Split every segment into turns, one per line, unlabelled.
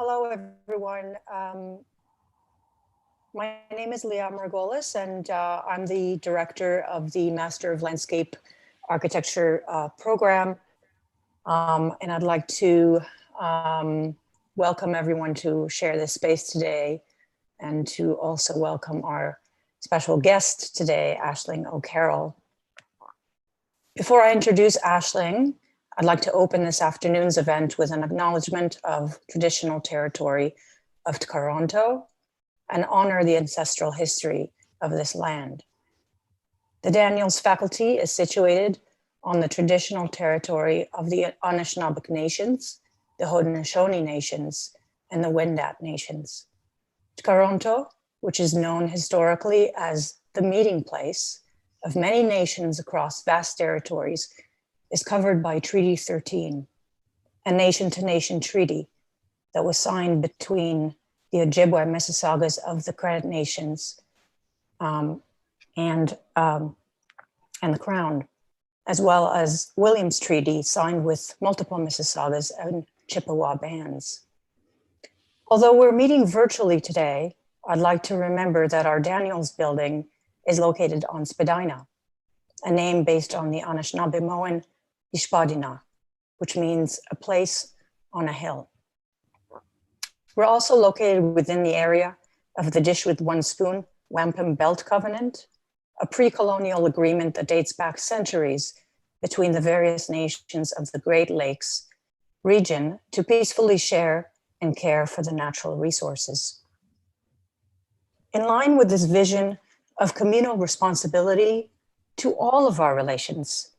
Hello, everyone. My name is Leah Margolis, and I'm the director of the Master of Landscape Architecture program. And I'd like to welcome everyone to share this space today, and to also welcome our special guest today, Aisling O'Carroll. Before I introduce Aisling, I'd like to open this afternoon's event with an acknowledgement of traditional territory of Toronto and honor the ancestral history of this land. The Daniels faculty is situated on the traditional territory of the Anishinaabe Nations, the Haudenosaunee Nations, and the Wendat Nations. Toronto, which is known historically as the meeting place of many nations across vast territories, is covered by Treaty 13, a nation-to-nation treaty that was signed between the Ojibwe Mississaugas of the Credit Nations and the Crown, as well as Williams Treaty signed with multiple Mississaugas and Chippewa bands. Although we're meeting virtually today, I'd like to remember that our Daniels building is located on Spadina, a name based on the Anishinaabemowin Ishpadina, which means a place on a hill. We're also located within the area of the Dish with One Spoon Wampum Belt Covenant, a pre-colonial agreement that dates back centuries between the various nations of the Great Lakes region to peacefully share and care for the natural resources. In line with this vision of communal responsibility to all of our relations,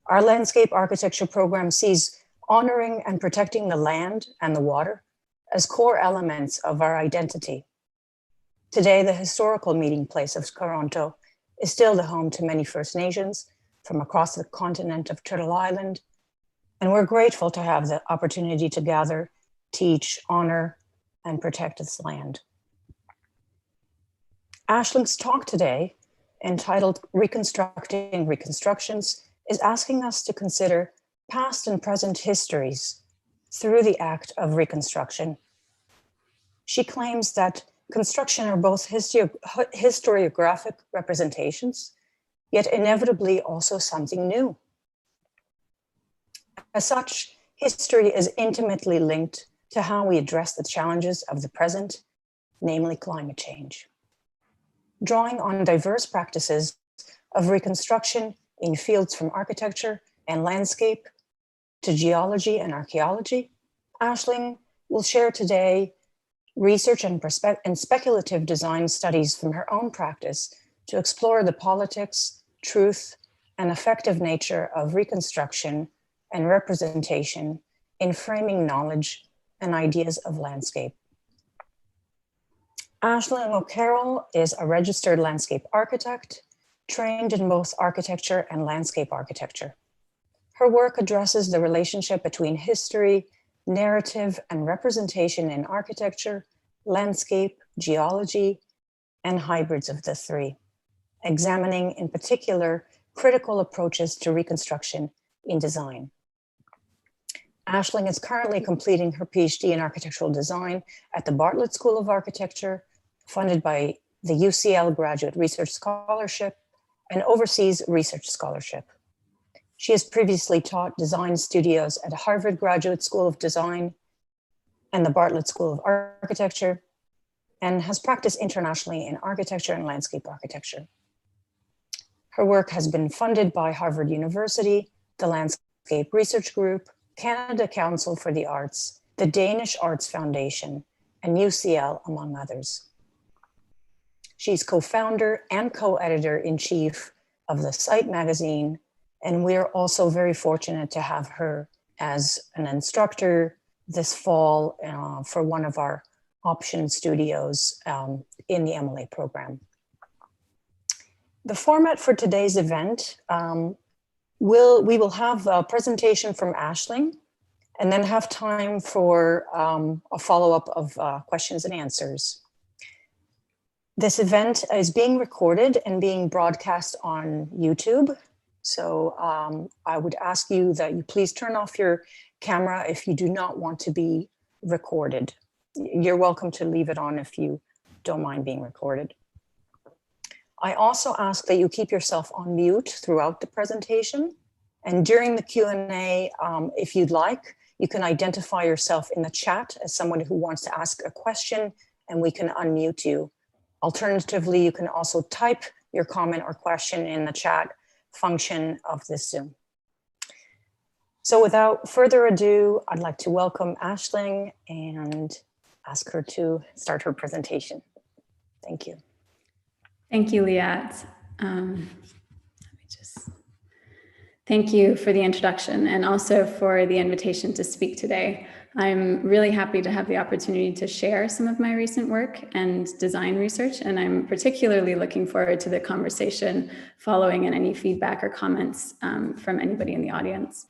our landscape architecture program sees honoring and protecting the land and the water as core elements of our identity. Today, the historical meeting place of Toronto is still the home to many First Nations from across the continent of Turtle Island, and we're grateful to have the opportunity to gather, teach, honor, and protect this land. Aisling's talk today, entitled Reconstructing Reconstructions, is asking us to consider past and present histories through the act of reconstruction. She claims that construction are both historiographic representations, yet inevitably also something new. As such, history is intimately linked to how we address the challenges of the present, namely climate change. Drawing on diverse practices of reconstruction in fields from architecture and landscape to geology and archaeology, Aisling will share today research and speculative design studies from her own practice to explore the politics, truth, and affective nature of reconstruction and representation in framing knowledge and ideas of landscape. Aisling O'Carroll is a registered landscape architect, trained in both architecture and landscape architecture. Her work addresses the relationship between history, narrative, and representation in architecture, landscape, geology, and hybrids of the three, examining in particular critical approaches to reconstruction in design. Aisling is currently completing her PhD in architectural design at the Bartlett School of Architecture, funded by the UCL Graduate Research Scholarship and Overseas Research Scholarship. She has previously taught design studios at Harvard Graduate School of Design and the Bartlett School of Architecture, and has practiced internationally in architecture and landscape architecture. Her work has been funded by Harvard University, the Landscape Research Group, Canada Council for the Arts, the Danish Arts Foundation, and UCL, among others. She's co-founder and co-editor-in-chief of the Site magazine, and we're also very fortunate to have her as an instructor this fall for one of our option studios in the MLA program. The format for today's event, we will have a presentation from Aisling and then have time for a follow-up of questions and answers. This event is being recorded and being broadcast on YouTube. So I would ask you that you please turn off your camera if you do not want to be recorded. you're welcome to leave it on if you don't mind being recorded. I also ask that you keep yourself on mute throughout the presentation. And during the Q&A, if you'd like, you can identify yourself in the chat as someone who wants to ask a question, and we can unmute you. Alternatively, you can also type your comment or question in the chat function of this Zoom. So without further ado, I'd like to welcome Aisling and ask her to start her presentation. Thank you.
Thank you, Liat. Thank you for the introduction and also for the invitation to speak today. I'm really happy to have the opportunity to share some of my recent work and design research, and I'm particularly looking forward to the conversation following and any feedback or comments from anybody in the audience.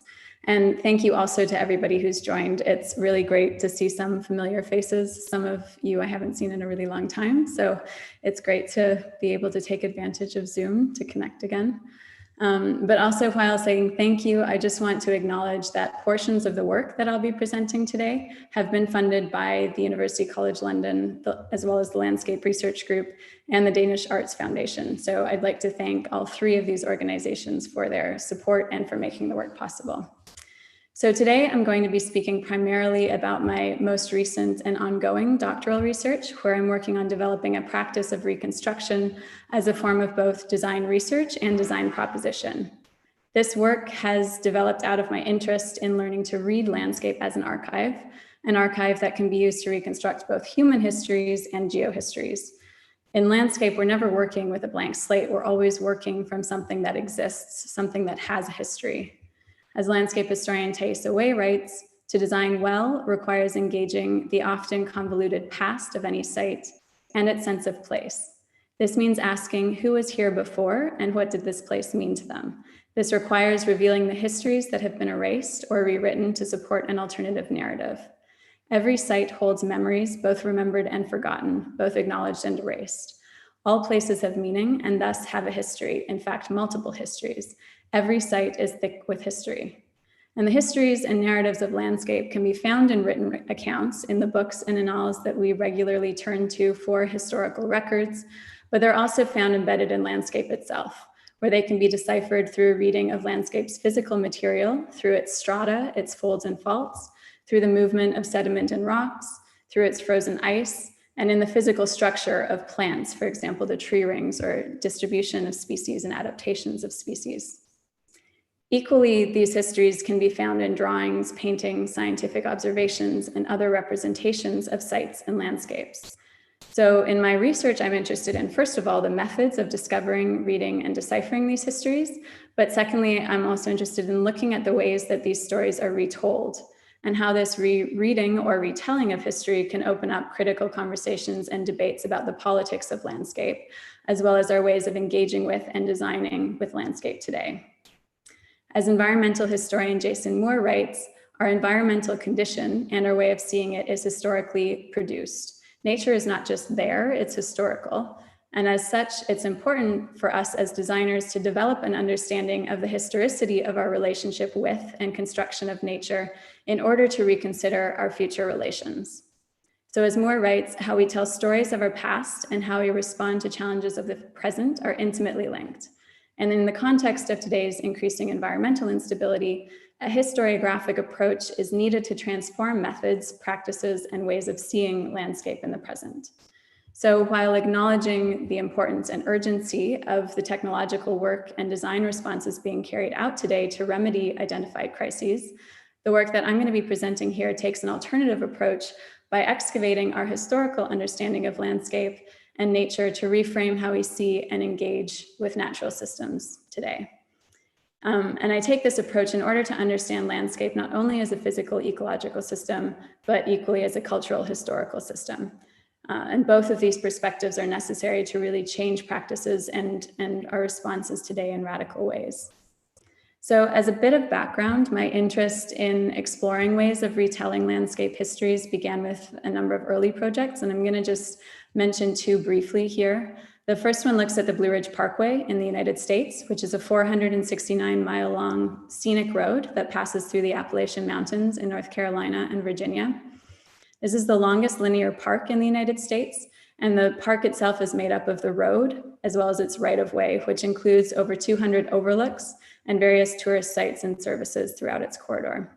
And thank you also to everybody who's joined. It's really great to see some familiar faces. Some of you I haven't seen in a really long time, so it's great to be able to take advantage of Zoom to connect again. But also, while saying thank you, I just want to acknowledge that portions of the work that I'll be presenting today have been funded by the University College London, as well as the Landscape Research Group and the Danish Arts Foundation. So I'd like to thank all three of these organizations for their support and for making the work possible. So today I'm going to be speaking primarily about my most recent and ongoing doctoral research, where I'm working on developing a practice of reconstruction as a form of both design research and design proposition. This work has developed out of my interest in learning to read landscape as an archive that can be used to reconstruct both human histories and geohistories. In landscape, we're never working with a blank slate. We're always working from something that exists, something that has a history. As landscape historian Thais Away writes, to design well requires engaging the often convoluted past of any site and its sense of place. This means asking who was here before and what did this place mean to them. This requires revealing the histories that have been erased or rewritten to support an alternative narrative. Every site holds memories, both remembered and forgotten, both acknowledged and erased. All places have meaning and thus have a history, in fact, multiple histories. Every site is thick with history. And the histories and narratives of landscape can be found in written accounts in the books and annals that we regularly turn to for historical records, but they're also found embedded in landscape itself, where they can be deciphered through a reading of landscape's physical material, through its strata, its folds and faults, through the movement of sediment and rocks, through its frozen ice, and in the physical structure of plants, for example, the tree rings or distribution of species and adaptations of species. Equally, these histories can be found in drawings, paintings, scientific observations, and other representations of sites and landscapes. So in my research, I'm interested in, first of all, the methods of discovering, reading, and deciphering these histories. But secondly, I'm also interested in looking at the ways that these stories are retold and how this rereading or retelling of history can open up critical conversations and debates about the politics of landscape, as well as our ways of engaging with and designing with landscape today. As environmental historian Jason Moore writes, our environmental condition and our way of seeing it is historically produced. Nature is not just there, it's historical. And as such, it's important for us as designers to develop an understanding of the historicity of our relationship with and construction of nature in order to reconsider our future relations. So as Moore writes, how we tell stories of our past and how we respond to challenges of the present are intimately linked. And in the context of today's increasing environmental instability, a historiographic approach is needed to transform methods, practices, and ways of seeing landscape in the present. So while acknowledging the importance and urgency of the technological work and design responses being carried out today to remedy identified crises, the work that I'm going to be presenting here takes an alternative approach by excavating our historical understanding of landscape and nature to reframe how we see and engage with natural systems today. And I take this approach in order to understand landscape not only as a physical ecological system, but equally as a cultural historical system. And both of these perspectives are necessary to really change practices and our responses today in radical ways. So as a bit of background, my interest in exploring ways of retelling landscape histories began with a number of early projects, and I'm going to just mention two briefly here. The first one looks at the Blue Ridge Parkway in the United States, which is a 469-mile-long scenic road that passes through the Appalachian Mountains in North Carolina and Virginia. This is the longest linear park in the United States, and the park itself is made up of the road as well as its right-of-way, which includes over 200 overlooks and various tourist sites and services throughout its corridor.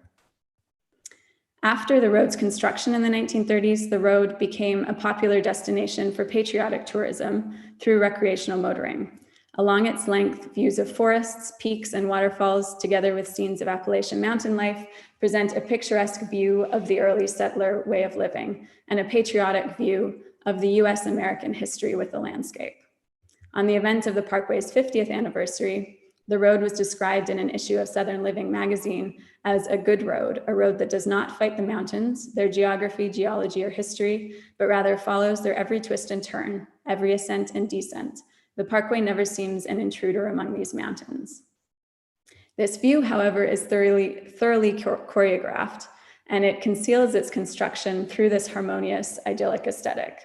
After the road's construction in the 1930s, the road became a popular destination for patriotic tourism through recreational motoring. Along its length, views of forests, peaks, and waterfalls, together with scenes of Appalachian mountain life, present a picturesque view of the early settler way of living and a patriotic view of the US American history with the landscape. On the event of the Parkway's 50th anniversary, the road was described in an issue of Southern Living magazine as a good road, a road that does not fight the mountains, their geography, geology, or history, but rather follows their every twist and turn, every ascent and descent. The Parkway never seems an intruder among these mountains. This view, however, is thoroughly choreographed, and it conceals its construction through this harmonious, idyllic aesthetic.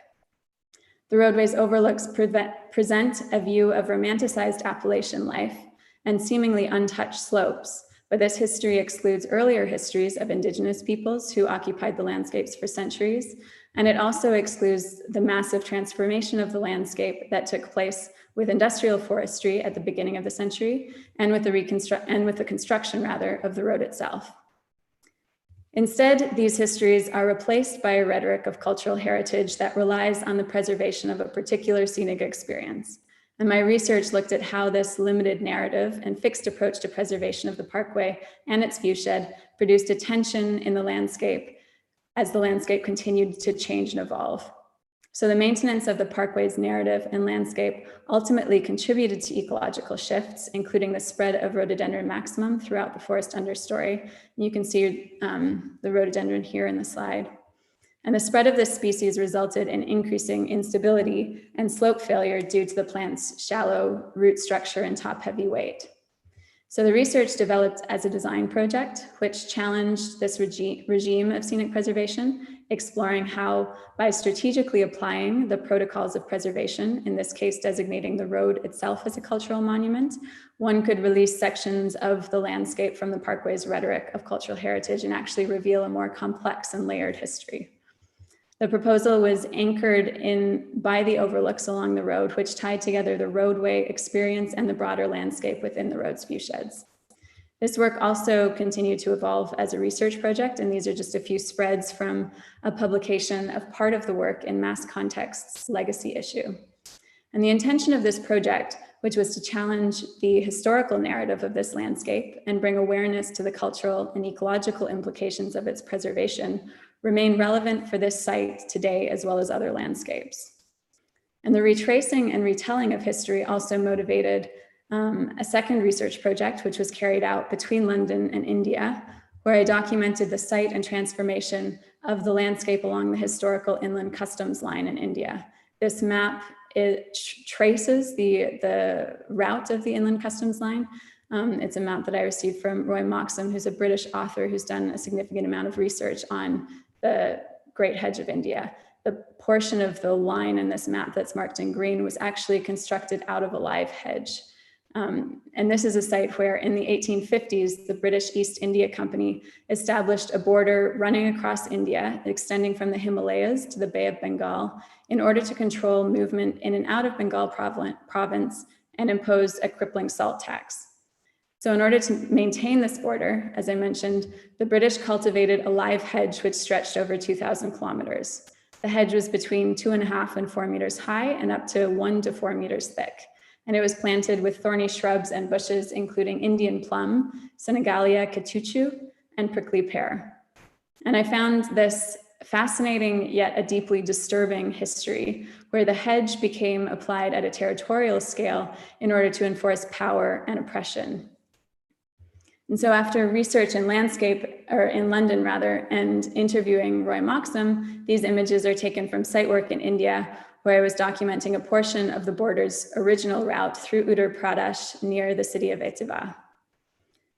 The roadway's overlooks present a view of romanticized Appalachian life and seemingly untouched slopes, but this history excludes earlier histories of indigenous peoples who occupied the landscapes for centuries, and it also excludes the massive transformation of the landscape that took place with industrial forestry at the beginning of the century and with the construction of the road itself. Instead, these histories are replaced by a rhetoric of cultural heritage that relies on the preservation of a particular scenic experience. And my research looked at how this limited narrative and fixed approach to preservation of the Parkway and its viewshed produced a tension in the landscape as the landscape continued to change and evolve. So the maintenance of the Parkway's narrative and landscape ultimately contributed to ecological shifts, including the spread of rhododendron maximum throughout the forest understory. And you can see the rhododendron here in the slide. And the spread of this species resulted in increasing instability and slope failure due to the plant's shallow root structure and top-heavy weight. So the research developed as a design project, which challenged this regime of scenic preservation, exploring how, by strategically applying the protocols of preservation, in this case designating the road itself as a cultural monument, one could release sections of the landscape from the Parkway's rhetoric of cultural heritage and actually reveal a more complex and layered history. The proposal was anchored in by the overlooks along the road, which tied together the roadway experience and the broader landscape within the road's viewsheds. This work also continued to evolve as a research project, and these are just a few spreads from a publication of part of the work in Mass Context's legacy issue. And the intention of this project, which was to challenge the historical narrative of this landscape and bring awareness to the cultural and ecological implications of its preservation, remain relevant for this site today as well as other landscapes. And the retracing and retelling of history also motivated a second research project, which was carried out between London and India, where I documented the site and transformation of the landscape along the historical inland customs line in India. This map, it traces the route of the inland customs line. It's a map that I received from Roy Moxham, who's a British author who's done a significant amount of research on the Great Hedge of India. The portion of the line in this map that's marked in green was actually constructed out of a live hedge. And this is a site where in the 1850s, the British East India Company established a border running across India, extending from the Himalayas to the Bay of Bengal, in order to control movement in and out of Bengal province and impose a crippling salt tax. So in order to maintain this border, as I mentioned, the British cultivated a live hedge which stretched over 2,000 kilometers. The hedge was between 2.5 and 4 meters high and up to 1 to 4 meters thick. And it was planted with thorny shrubs and bushes, including Indian plum, Senegalia catechu, and prickly pear. And I found this fascinating yet a deeply disturbing history where the hedge became applied at a territorial scale in order to enforce power and oppression. And so after research in landscape, or in London rather, and interviewing Roy Moxham, these images are taken from site work in India, where I was documenting a portion of the border's original route through Uttar Pradesh near the city of Etiba.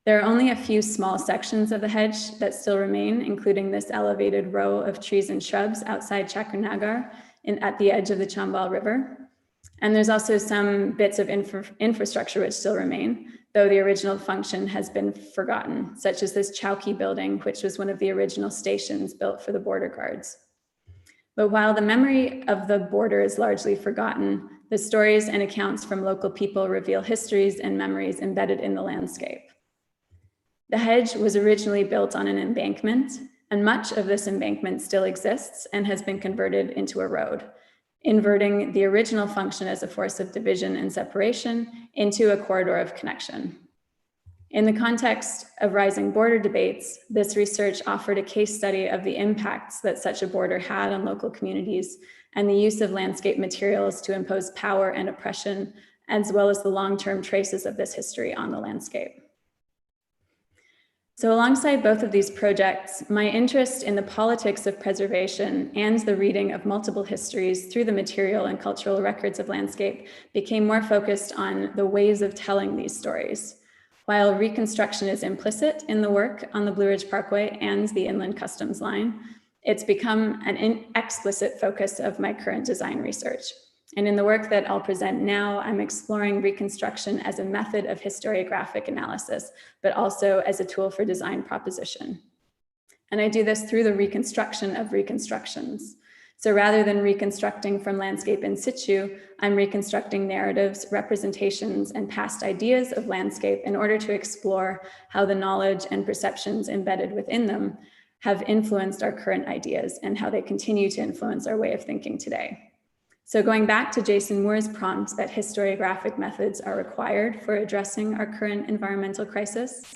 There are only a few small sections of the hedge that still remain, including this elevated row of trees and shrubs outside Chakranagar at the edge of the Chambal River. And there's also some bits of infrastructure which still remain, though the original function has been forgotten, such as this Chowki building, which was one of the original stations built for the border guards. But while the memory of the border is largely forgotten, the stories and accounts from local people reveal histories and memories embedded in the landscape. The hedge was originally built on an embankment, and much of this embankment still exists and has been converted into a road, inverting the original function as a force of division and separation into a corridor of connection. In the context of rising border debates, this research offered a case study of the impacts that such a border had on local communities and the use of landscape materials to impose power and oppression, as well as the long-term traces of this history on the landscape. So alongside both of these projects, my interest in the politics of preservation and the reading of multiple histories through the material and cultural records of landscape became more focused on the ways of telling these stories. While reconstruction is implicit in the work on the Blue Ridge Parkway and the Inland Customs Line, it's become an explicit focus of my current design research. And in the work that I'll present now, I'm exploring reconstruction as a method of historiographic analysis, but also as a tool for design proposition. And I do this through the reconstruction of reconstructions. So rather than reconstructing from landscape in situ, I'm reconstructing narratives, representations, and past ideas of landscape in order to explore how the knowledge and perceptions embedded within them have influenced our current ideas and how they continue to influence our way of thinking today. So going back to Jason Moore's prompt that historiographic methods are required for addressing our current environmental crisis,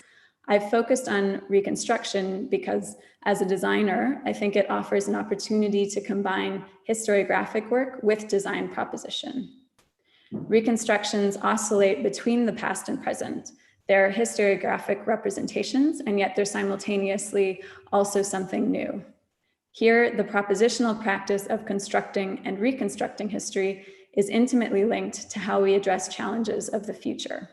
I've focused on reconstruction because as a designer, I think it offers an opportunity to combine historiographic work with design proposition. Reconstructions oscillate between the past and present. They're historiographic representations, and yet they're simultaneously also something new. Here, the propositional practice of constructing and reconstructing history is intimately linked to how we address challenges of the future.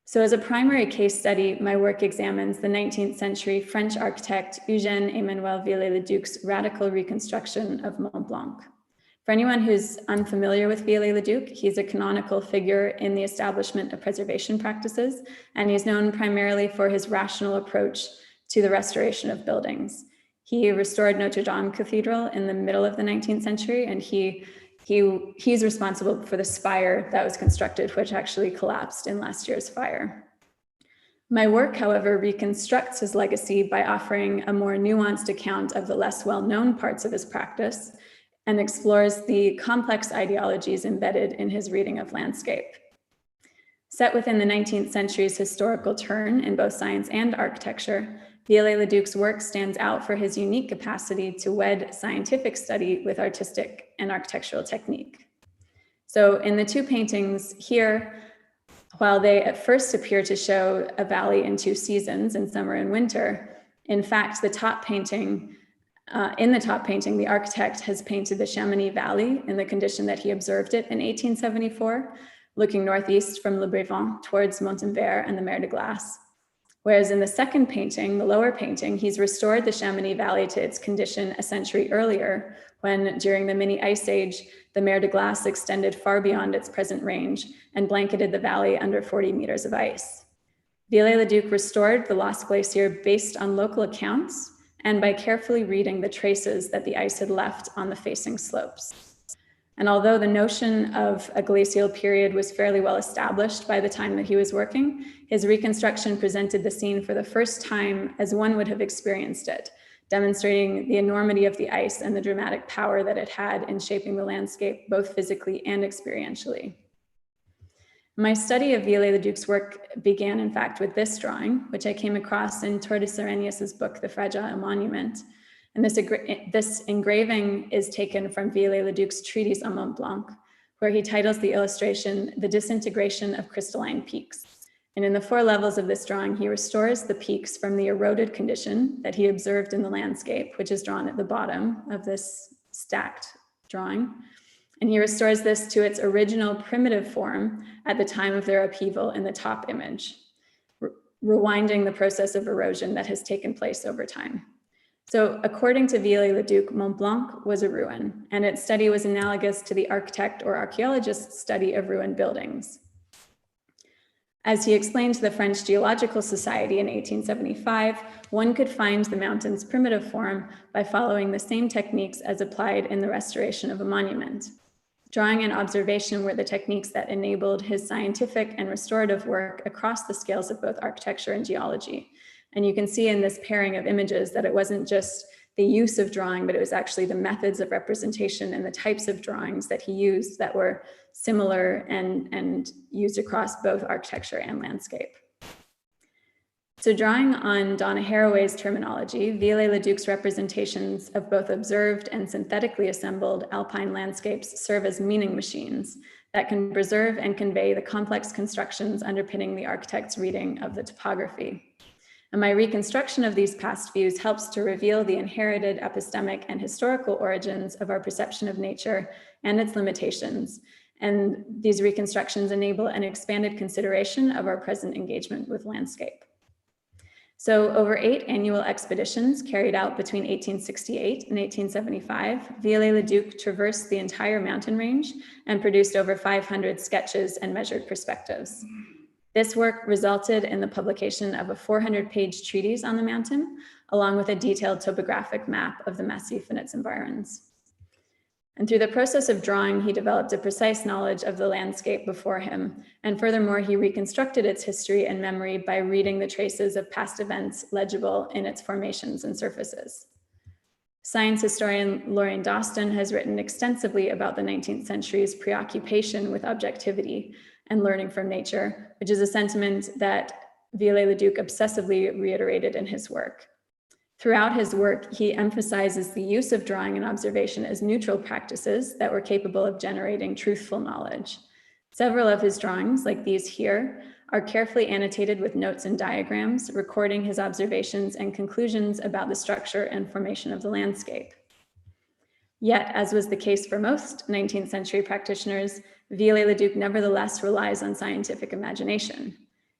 So as a primary case study, my work examines the 19th century French architect Eugène-Emmanuel Viollet-le-Duc's radical reconstruction of Mont Blanc. For anyone who's unfamiliar with Viollet-le-Duc, he's a canonical figure in the establishment of preservation practices, and he's known primarily for his rational approach to the restoration of buildings. He restored Notre Dame Cathedral in the middle of the 19th century, and he's responsible for the spire that was constructed, which actually collapsed in last year's fire. My work, however, reconstructs his legacy by offering a more nuanced account of the less well-known parts of his practice and explores the complex ideologies embedded in his reading of landscape. Set within the 19th century's historical turn in both science and architecture, Viollet-le-Duc's work stands out for his unique capacity to wed scientific study with artistic and architectural technique. So in the two paintings here, while they at first appear to show a valley in two seasons, in summer and winter, in fact, in the top painting, the architect has painted the Chamonix Valley in the condition that he observed it in 1874, looking northeast from Le Brévent towards Montenvert and the Mer de Glace. Whereas in the second painting, the lower painting, he's restored the Chamonix Valley to its condition a century earlier, when during the mini ice age, the Mer de Glace extended far beyond its present range and blanketed the valley under 40 meters of ice. Viollet-le-Duc restored the lost glacier based on local accounts and by carefully reading the traces that the ice had left on the facing slopes. And although the notion of a glacial period was fairly well established by the time that he was working, his reconstruction presented the scene for the first time as one would have experienced it, demonstrating the enormity of the ice and the dramatic power that it had in shaping the landscape, both physically and experientially. My study of Viollet-le-Duc's work began, in fact, with this drawing, which I came across in Tordesillas' book, The Fragile Monument. And this engraving is taken from Viollet-le-Duc's treatise on Mont Blanc, where he titles the illustration, The Disintegration of Crystalline Peaks. And in the 4 levels of this drawing, he restores the peaks from the eroded condition that he observed in the landscape, which is drawn at the bottom of this stacked drawing. And he restores this to its original primitive form at the time of their upheaval in the top image, rewinding the process of erosion that has taken place over time. So according to Viollet-le-Duc, Mont Blanc was a ruin, and its study was analogous to the architect or archaeologist's study of ruined buildings. As he explained to the French Geological Society in 1875, one could find the mountain's primitive form by following the same techniques as applied in the restoration of a monument. Drawing and observation were the techniques that enabled his scientific and restorative work across the scales of both architecture and geology. And you can see in this pairing of images that it wasn't just the use of drawing, but it was actually the methods of representation and the types of drawings that he used that were similar and used across both architecture and landscape. So drawing on Donna Haraway's terminology, Viollet-le-Duc's representations of both observed and synthetically assembled alpine landscapes serve as meaning machines that can preserve and convey the complex constructions underpinning the architect's reading of the topography. And my reconstruction of these past views helps to reveal the inherited epistemic and historical origins of our perception of nature and its limitations. And these reconstructions enable an expanded consideration of our present engagement with landscape. So over 8 annual expeditions carried out between 1868 and 1875, Viollet-le-Duc traversed the entire mountain range and produced over 500 sketches and measured perspectives. This work resulted in the publication of a 400-page treatise on the mountain, along with a detailed topographic map of the massif and its environs. And through the process of drawing, he developed a precise knowledge of the landscape before him. And furthermore, he reconstructed its history and memory by reading the traces of past events legible in its formations and surfaces. Science historian Lorraine Doston has written extensively about the 19th century's preoccupation with objectivity and learning from nature, which is a sentiment that Viollet-le-Duc obsessively reiterated in his work. Throughout his work, he emphasizes the use of drawing and observation as neutral practices that were capable of generating truthful knowledge. Several of his drawings, like these here, are carefully annotated with notes and diagrams, recording his observations and conclusions about the structure and formation of the landscape. Yet, as was the case for most 19th century practitioners, Viollet-le-Duc nevertheless relies on scientific imagination.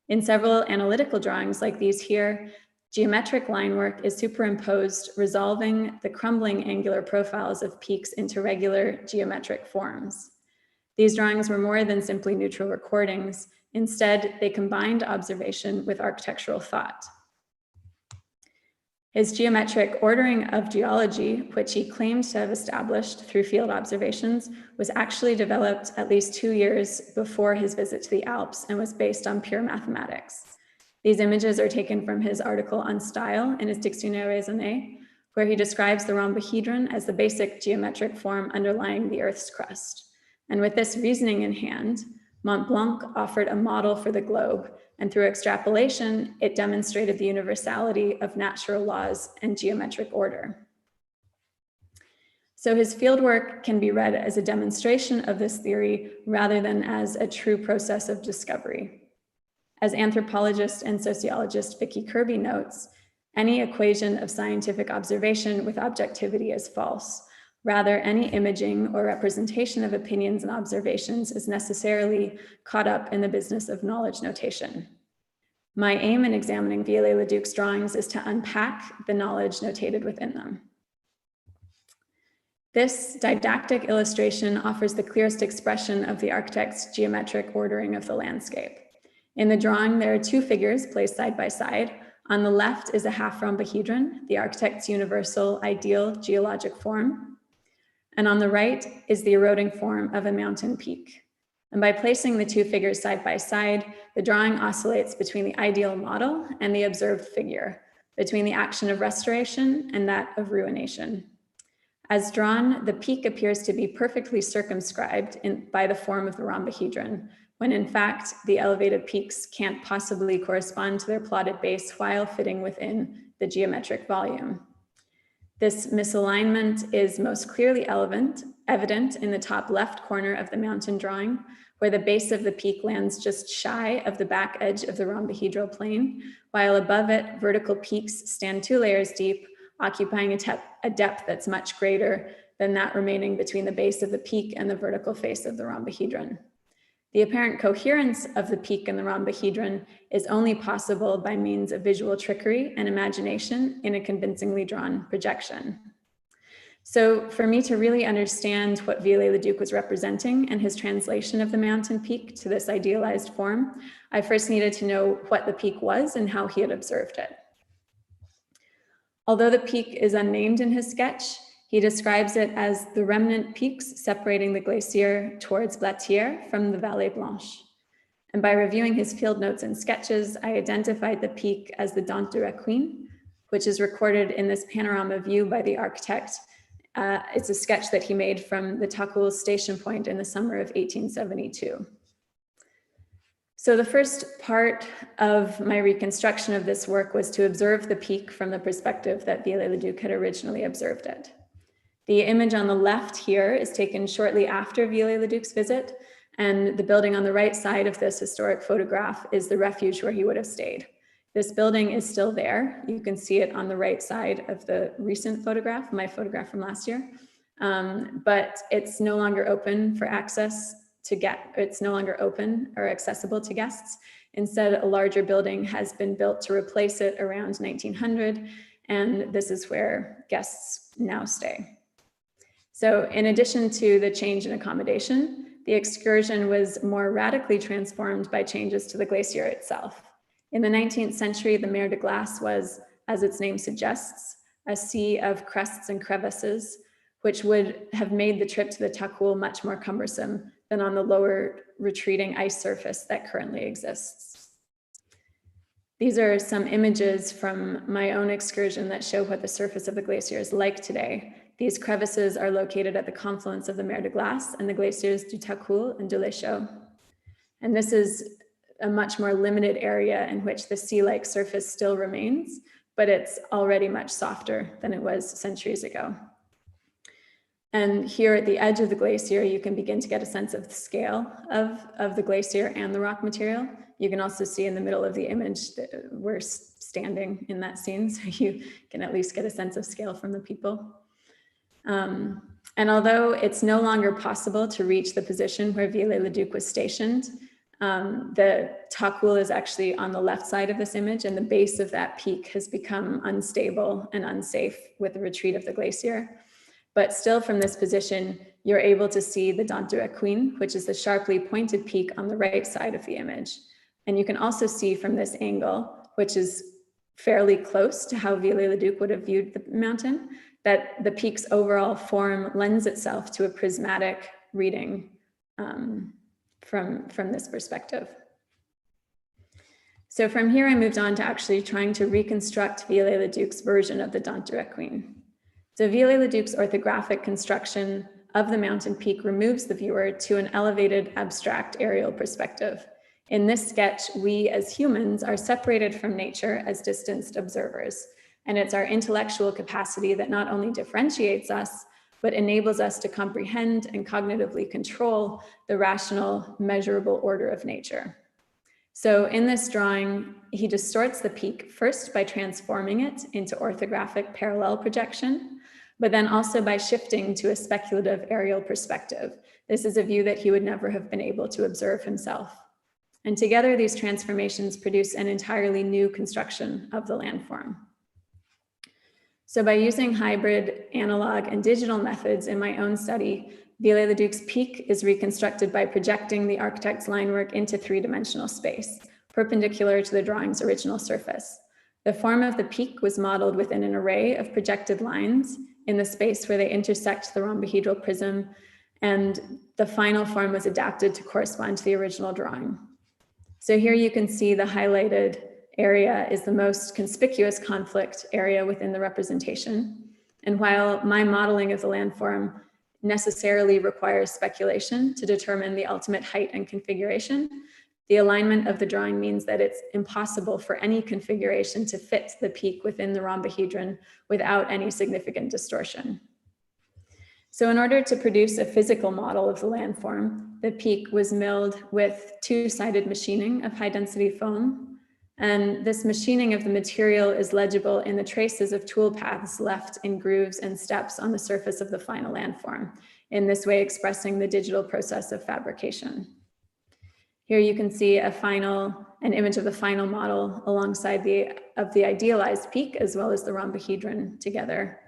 In several analytical drawings like these here, geometric line work is superimposed, resolving the crumbling angular profiles of peaks into regular geometric forms. These drawings were more than simply neutral recordings. Instead, they combined observation with architectural thought. His geometric ordering of geology, which he claimed to have established through field observations, was actually developed at least 2 years before his visit to the Alps and was based on pure mathematics. These images are taken from his article on style in his Dictionnaire raisonné, where he describes the rhombohedron as the basic geometric form underlying the Earth's crust. And with this reasoning in hand, Mont Blanc offered a model for the globe, and through extrapolation, it demonstrated the universality of natural laws and geometric order. So his fieldwork can be read as a demonstration of this theory rather than as a true process of discovery. As anthropologist and sociologist Vicky Kirby notes, any equation of scientific observation with objectivity is false. Rather, any imaging or representation of opinions and observations is necessarily caught up in the business of knowledge notation. My aim in examining Viollet-le-Duc's drawings is to unpack the knowledge notated within them. This didactic illustration offers the clearest expression of the architect's geometric ordering of the landscape. In the drawing, there are 2 figures placed side by side. On the left is a half rhombohedron, the architect's universal ideal geologic form. And on the right is the eroding form of a mountain peak. And by placing the 2 figures side by side, the drawing oscillates between the ideal model and the observed figure, between the action of restoration and that of ruination. As drawn, the peak appears to be perfectly circumscribed by the form of the rhombohedron, when in fact, the elevated peaks can't possibly correspond to their plotted base while fitting within the geometric volume. This misalignment is most clearly evident in the top left corner of the mountain drawing, where the base of the peak lands just shy of the back edge of the rhombohedral plane, while above it, vertical peaks stand 2 layers deep, occupying a depth that's much greater than that remaining between the base of the peak and the vertical face of the rhombohedron. The apparent coherence of the peak and the rhombohedron is only possible by means of visual trickery and imagination in a convincingly drawn projection. So for me to really understand what Viollet-le-Duc was representing and his translation of the mountain peak to this idealized form, I first needed to know what the peak was and how he had observed it. Although the peak is unnamed in his sketch, he describes it as the remnant peaks separating the glacier towards Blatière from the Vallée Blanche. And by reviewing his field notes and sketches, I identified the peak as the Dent du Requin, which is recorded in this panorama view by the architect. It's a sketch that he made from the Takul station point in the summer of 1872. So the first part of my reconstruction of this work was to observe the peak from the perspective that Viollet-le-Duc had originally observed it. The image on the left here is taken shortly after Viollet-le-Duc's visit, and the building on the right side of this historic photograph is the refuge where he would have stayed. This building is still there. You can see it on the right side of the recent photograph, my photograph from last year, but it's no longer open for access it's no longer open or accessible to guests. Instead, a larger building has been built to replace it around 1900, and this is where guests now stay. So in addition to the change in accommodation, the excursion was more radically transformed by changes to the glacier itself. In the 19th century, the mer de glace was, as its name suggests, a sea of crests and crevices, which would have made the trip to the Takul much more cumbersome than on the lower retreating ice surface that currently exists. These are some images from my own excursion that show what the surface of the glacier is like today. These crevices are located at the confluence of the mer de glace and the glaciers du Takul and de l'Échaud. And this is a much more limited area in which the sea-like surface still remains, but it's already much softer than it was centuries ago. And here at the edge of the glacier, you can begin to get a sense of the scale of the glacier and the rock material. You can also see in the middle of the image that we're standing in that scene, so you can at least get a sense of scale from the people. And although it's no longer possible to reach the position where Viollet-le-Duc was stationed, the Takul is actually on the left side of this image, and the base of that peak has become unstable and unsafe with the retreat of the glacier. But still from this position, you're able to see the Dent du Requin, which is the sharply pointed peak on the right side of the image. And you can also see from this angle, which is fairly close to how Viollet-le-Duc would have viewed the mountain, that the peak's overall form lends itself to a prismatic reading from this perspective. So from here, I moved on to actually trying to reconstruct Viollet-le-Duc's version of the Dent du Requin. So Viollet-le-Duc's orthographic construction of the mountain peak removes the viewer to an elevated abstract aerial perspective. In this sketch, we as humans are separated from nature as distanced observers, and it's our intellectual capacity that not only differentiates us, but enables us to comprehend and cognitively control the rational, measurable order of nature. So in this drawing, he distorts the peak first by transforming it into orthographic parallel projection, but then also by shifting to a speculative aerial perspective. This is a view that he would never have been able to observe himself. And together, these transformations produce an entirely new construction of the landform. So by using hybrid analog and digital methods in my own study, Viollet-le-Duc's peak is reconstructed by projecting the architect's line work into three-dimensional space, perpendicular to the drawing's original surface. The form of the peak was modeled within an array of projected lines in the space where they intersect the rhombohedral prism, and the final form was adapted to correspond to the original drawing. So here you can see the highlighted area is the most conspicuous conflict area within the representation. And while my modeling of the landform necessarily requires speculation to determine the ultimate height and configuration, the alignment of the drawing means that it's impossible for any configuration to fit the peak within the rhombohedron without any significant distortion. So in order to produce a physical model of the landform, the peak was milled with two-sided machining of high-density foam. And this machining of the material is legible in the traces of tool paths left in grooves and steps on the surface of the final landform, in this way expressing the digital process of fabrication. Here you can see an image of the final model alongside the idealized peak, as well as the rhombohedron together.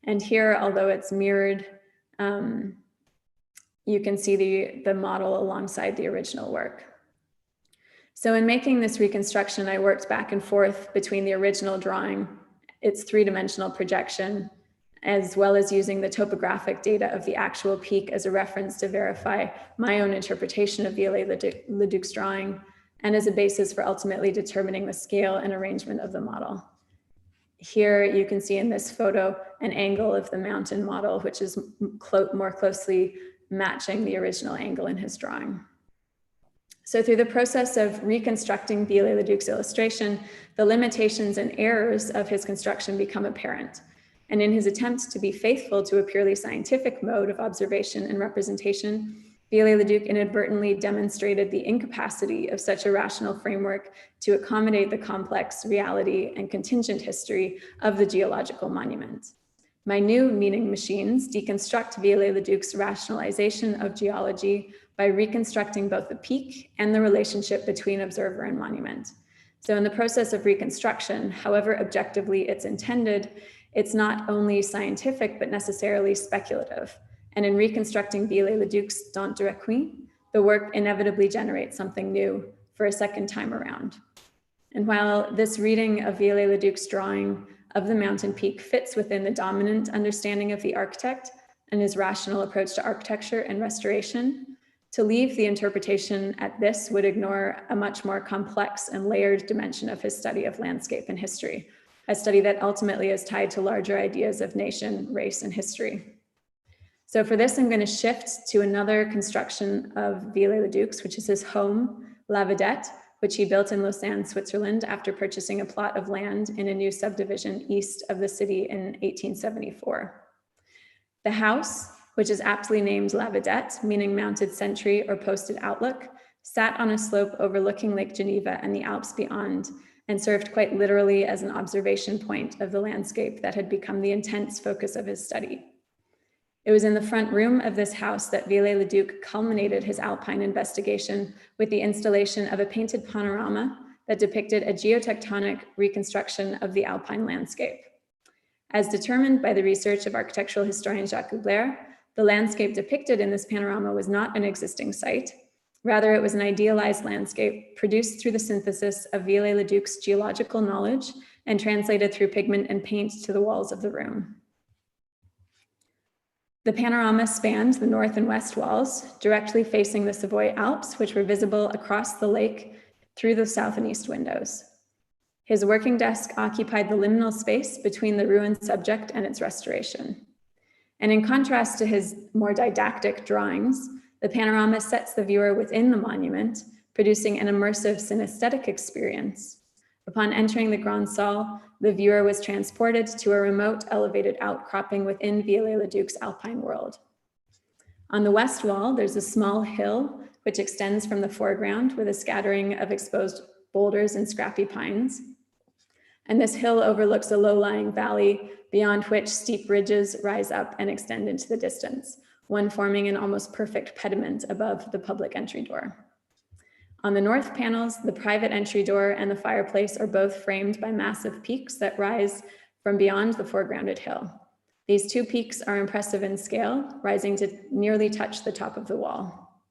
And here, although it's mirrored, you can see the model alongside the original work. So in making this reconstruction, I worked back and forth between the original drawing, its three-dimensional projection, as well as using the topographic data of the actual peak as a reference to verify my own interpretation of Viollet-le-Duc's drawing, and as a basis for ultimately determining the scale and arrangement of the model. Here you can see in this photo an angle of the mountain model, which is more closely matching the original angle in his drawing. So through the process of reconstructing Viollet-le-Duc's illustration, the limitations and errors of his construction become apparent. And in his attempt to be faithful to a purely scientific mode of observation and representation, Viollet-le-Duc inadvertently demonstrated the incapacity of such a rational framework to accommodate the complex reality and contingent history of the geological monument. My new meaning machines deconstruct Viollet-le-Duc's rationalization of geology by reconstructing both the peak and the relationship between observer and monument. So in the process of reconstruction, however objectively it's intended, it's not only scientific, but necessarily speculative. And in reconstructing Viollet-le-Duc's Dent du Requin, the work inevitably generates something new for a second time around. And while this reading of Viollet-le-Duc's drawing of the mountain peak fits within the dominant understanding of the architect and his rational approach to architecture and restoration, to leave the interpretation at this would ignore a much more complex and layered dimension of his study of landscape and history, a study that ultimately is tied to larger ideas of nation, race, and history. So for this, I'm going to shift to another construction of Viollet-le-Duc's, which is his home, La Vedette, which he built in Lausanne, Switzerland, after purchasing a plot of land in a new subdivision east of the city in 1874. The house, which is aptly named La Vedette, meaning mounted sentry or posted outlook, sat on a slope overlooking Lake Geneva and the Alps beyond, and served quite literally as an observation point of the landscape that had become the intense focus of his study. It was in the front room of this house that Viollet-le-Duc culminated his alpine investigation with the installation of a painted panorama that depicted a geotectonic reconstruction of the alpine landscape. As determined by the research of architectural historian Jacques Hubler, the landscape depicted in this panorama was not an existing site. Rather, it was an idealized landscape produced through the synthesis of Viollet-le-Duc's geological knowledge and translated through pigment and paint to the walls of the room. The panorama spanned the north and west walls, directly facing the Savoy Alps, which were visible across the lake through the south and east windows. His working desk occupied the liminal space between the ruined subject and its restoration. And in contrast to his more didactic drawings, the panorama sets the viewer within the monument, producing an immersive synesthetic experience. Upon entering the Grand Salle, the viewer was transported to a remote elevated outcropping within Viollet-le-Duc's alpine world. On the west wall, there's a small hill which extends from the foreground with a scattering of exposed boulders and scrappy pines. And this hill overlooks a low-lying valley beyond which steep ridges rise up and extend into the distance, one forming an almost perfect pediment above the public entry door. On the north panels, the private entry door and the fireplace are both framed by massive peaks that rise from beyond the foregrounded hill. These two peaks are impressive in scale, rising to nearly touch the top of the wall.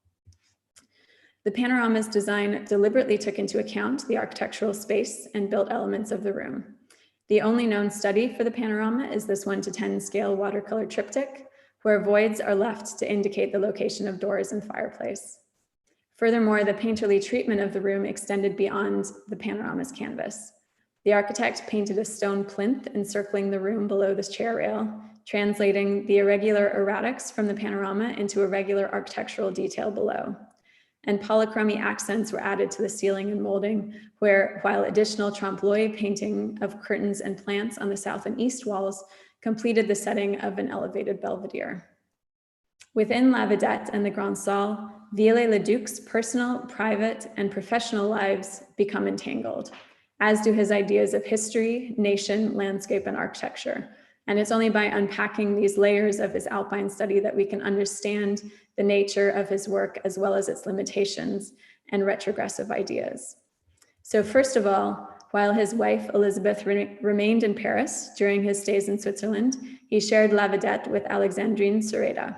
The panorama's design deliberately took into account the architectural space and built elements of the room. The only known study for the panorama is this 1:10 scale watercolor triptych, where voids are left to indicate the location of doors and fireplace. Furthermore, the painterly treatment of the room extended beyond the panorama's canvas. The architect painted a stone plinth encircling the room below the chair rail, translating the irregular erratics from the panorama into a regular architectural detail below. And polychromy accents were added to the ceiling and molding, while additional trompe-l'oeil painting of curtains and plants on the south and east walls completed the setting of an elevated belvedere. Within La Vedette and the Grand Salle, Viollet-le-Duc's personal, private, and professional lives become entangled, as do his ideas of history, nation, landscape, and architecture. And it's only by unpacking these layers of his alpine study that we can understand the nature of his work as well as its limitations and retrogressive ideas. So first of all, While his wife, Elizabeth, remained in Paris during his stays in Switzerland, he shared La Vedette with Alexandrine Sereda.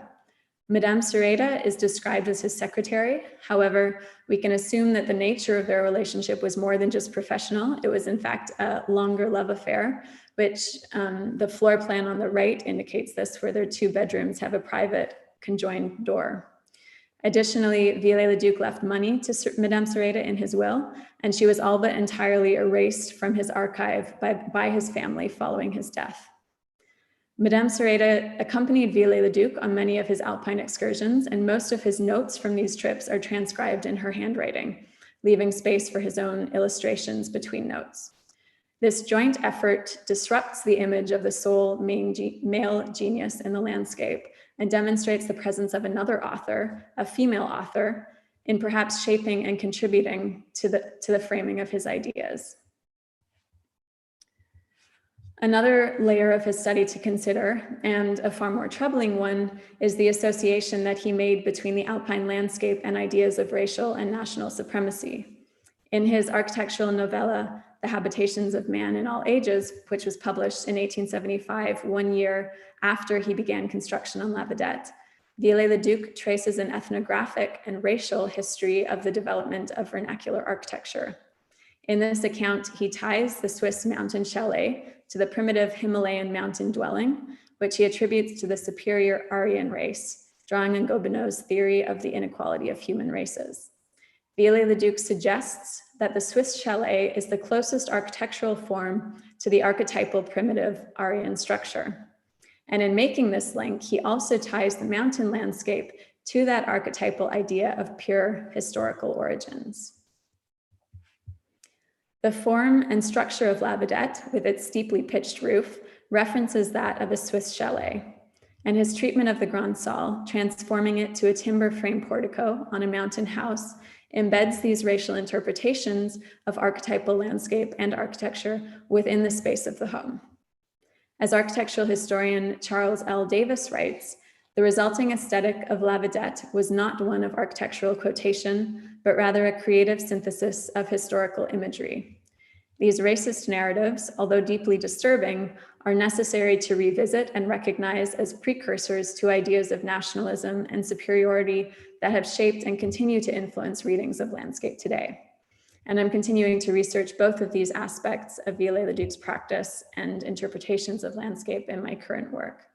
Madame Sereda is described as his secretary. However, we can assume that the nature of their relationship was more than just professional. It was in fact a longer love affair, which the floor plan on the right indicates this, where their 2 bedrooms have a private conjoined door. Additionally, Viollet-le-Duc left money to Madame Sereda in his will, and she was all but entirely erased from his archive by his family following his death. Madame Sereda accompanied Viollet-le-Duc on many of his alpine excursions, and most of his notes from these trips are transcribed in her handwriting, leaving space for his own illustrations between notes. This joint effort disrupts the image of the sole male genius in the landscape and demonstrates the presence of another author, a female author, in perhaps shaping and contributing to the framing of his ideas. Another layer of his study to consider, and a far more troubling one, is the association that he made between the alpine landscape and ideas of racial and national supremacy. In his architectural novella, The Habitations of Man in All Ages, which was published in 1875, 1 year after he began construction on La Vedette, Viollet-le-Duc traces an ethnographic and racial history of the development of vernacular architecture. In this account, he ties the Swiss mountain chalet to the primitive Himalayan mountain dwelling, which he attributes to the superior Aryan race, drawing on Gobineau's theory of the inequality of human races. Viollet-le-Duc suggests that the Swiss chalet is the closest architectural form to the archetypal primitive Aryan structure. And in making this link, he also ties the mountain landscape to that archetypal idea of pure historical origins. The form and structure of La Vedette, with its steeply pitched roof, references that of a Swiss chalet, and his treatment of the Grand Salle, transforming it to a timber frame portico on a mountain house, embeds these racial interpretations of archetypal landscape and architecture within the space of the home. As architectural historian Charles L. Davis writes, the resulting aesthetic of La Vedette was not one of architectural quotation, but rather a creative synthesis of historical imagery. These racist narratives, although deeply disturbing, are necessary to revisit and recognize as precursors to ideas of nationalism and superiority that have shaped and continue to influence readings of landscape today. And I'm continuing to research both of these aspects of Viollet-le-Duc's practice and interpretations of landscape in my current work.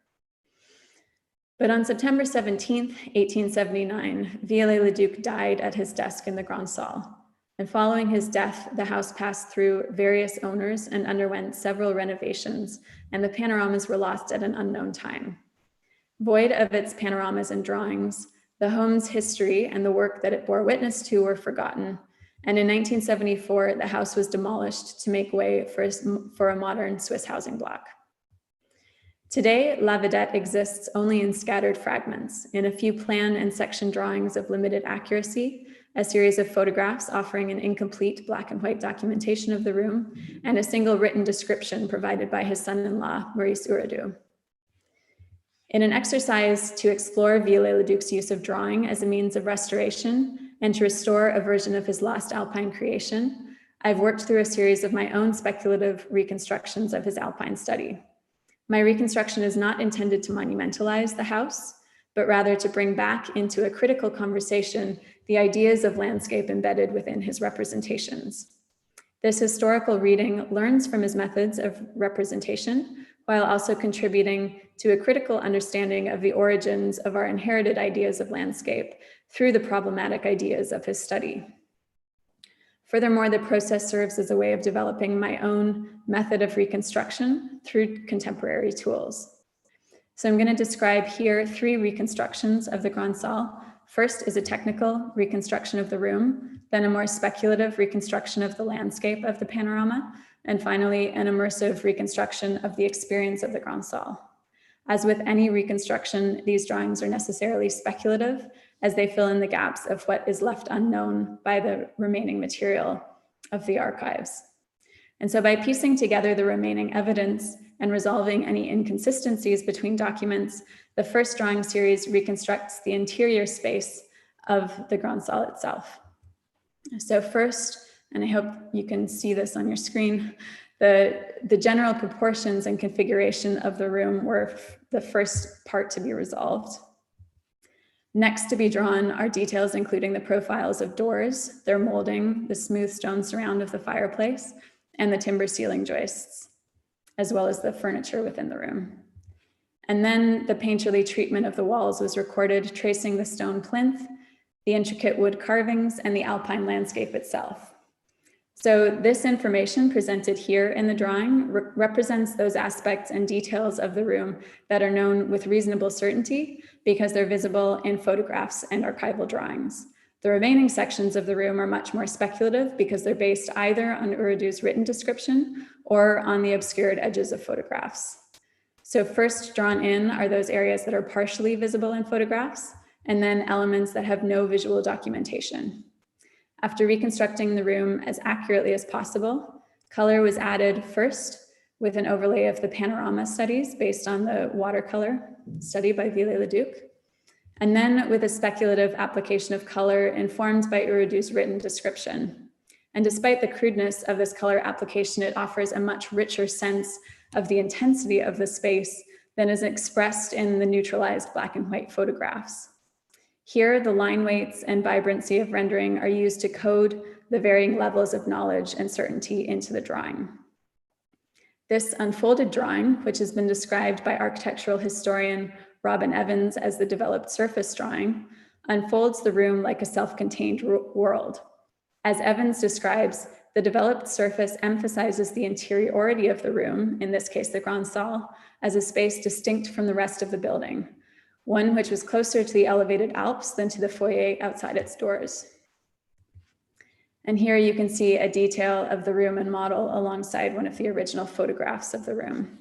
But on September 17th, 1879, Viollet-le-Duc died at his desk in the Grand Salle. And following his death, the house passed through various owners and underwent several renovations, and the panoramas were lost at an unknown time. Void of its panoramas and drawings, the home's history and the work that it bore witness to were forgotten. And in 1974, the house was demolished to make way for a modern Swiss housing block. Today, La Vedette exists only in scattered fragments, in a few plan and section drawings of limited accuracy, a series of photographs offering an incomplete black and white documentation of the room, and a single written description provided by his son-in-law, Maurice Uradu. In an exercise to explore Viollet-le-Duc's use of drawing as a means of restoration and to restore a version of his lost alpine creation, I've worked through a series of my own speculative reconstructions of his alpine study. My reconstruction is not intended to monumentalize the house, but rather to bring back into a critical conversation the ideas of landscape embedded within his representations. This historical reading learns from his methods of representation, while also contributing to a critical understanding of the origins of our inherited ideas of landscape through the problematic ideas of his study. Furthermore, the process serves as a way of developing my own method of reconstruction through contemporary tools. So I'm going to describe here 3 reconstructions of the Grand Salle. First is a technical reconstruction of the room, then a more speculative reconstruction of the landscape of the panorama, and finally an immersive reconstruction of the experience of the Grand Salle. As with any reconstruction, these drawings are necessarily speculative, as they fill in the gaps of what is left unknown by the remaining material of the archives. And so by piecing together the remaining evidence and resolving any inconsistencies between documents, the first drawing series reconstructs the interior space of the Grand Salle itself. So first, and I hope you can see this on your screen. The general proportions and configuration of the room were the first part to be resolved. Next to be drawn are details including the profiles of doors, their molding, the smooth stone surround of the fireplace, and the timber ceiling joists, as well as the furniture within the room. And then the painterly treatment of the walls was recorded, tracing the stone plinth, the intricate wood carvings, and the alpine landscape itself. So this information presented here in the drawing represents those aspects and details of the room that are known with reasonable certainty because they're visible in photographs and archival drawings. The remaining sections of the room are much more speculative because they're based either on Urartu's written description or on the obscured edges of photographs. So first drawn in are those areas that are partially visible in photographs, and then elements that have no visual documentation. After reconstructing the room as accurately as possible, color was added first with an overlay of the panorama studies based on the watercolor study by Viollet-le-Duc, and then with a speculative application of color informed by Urartu's written description. And despite the crudeness of this color application, it offers a much richer sense of the intensity of the space than is expressed in the neutralized black and white photographs. Here, the line weights and vibrancy of rendering are used to code the varying levels of knowledge and certainty into the drawing. This unfolded drawing, which has been described by architectural historian Robin Evans as the developed surface drawing, unfolds the room like a self-contained world. As Evans describes, the developed surface emphasizes the interiority of the room, in this case the Grand Salle, as a space distinct from the rest of the building, one which was closer to the elevated Alps than to the foyer outside its doors. And here you can see a detail of the room and model alongside one of the original photographs of the room.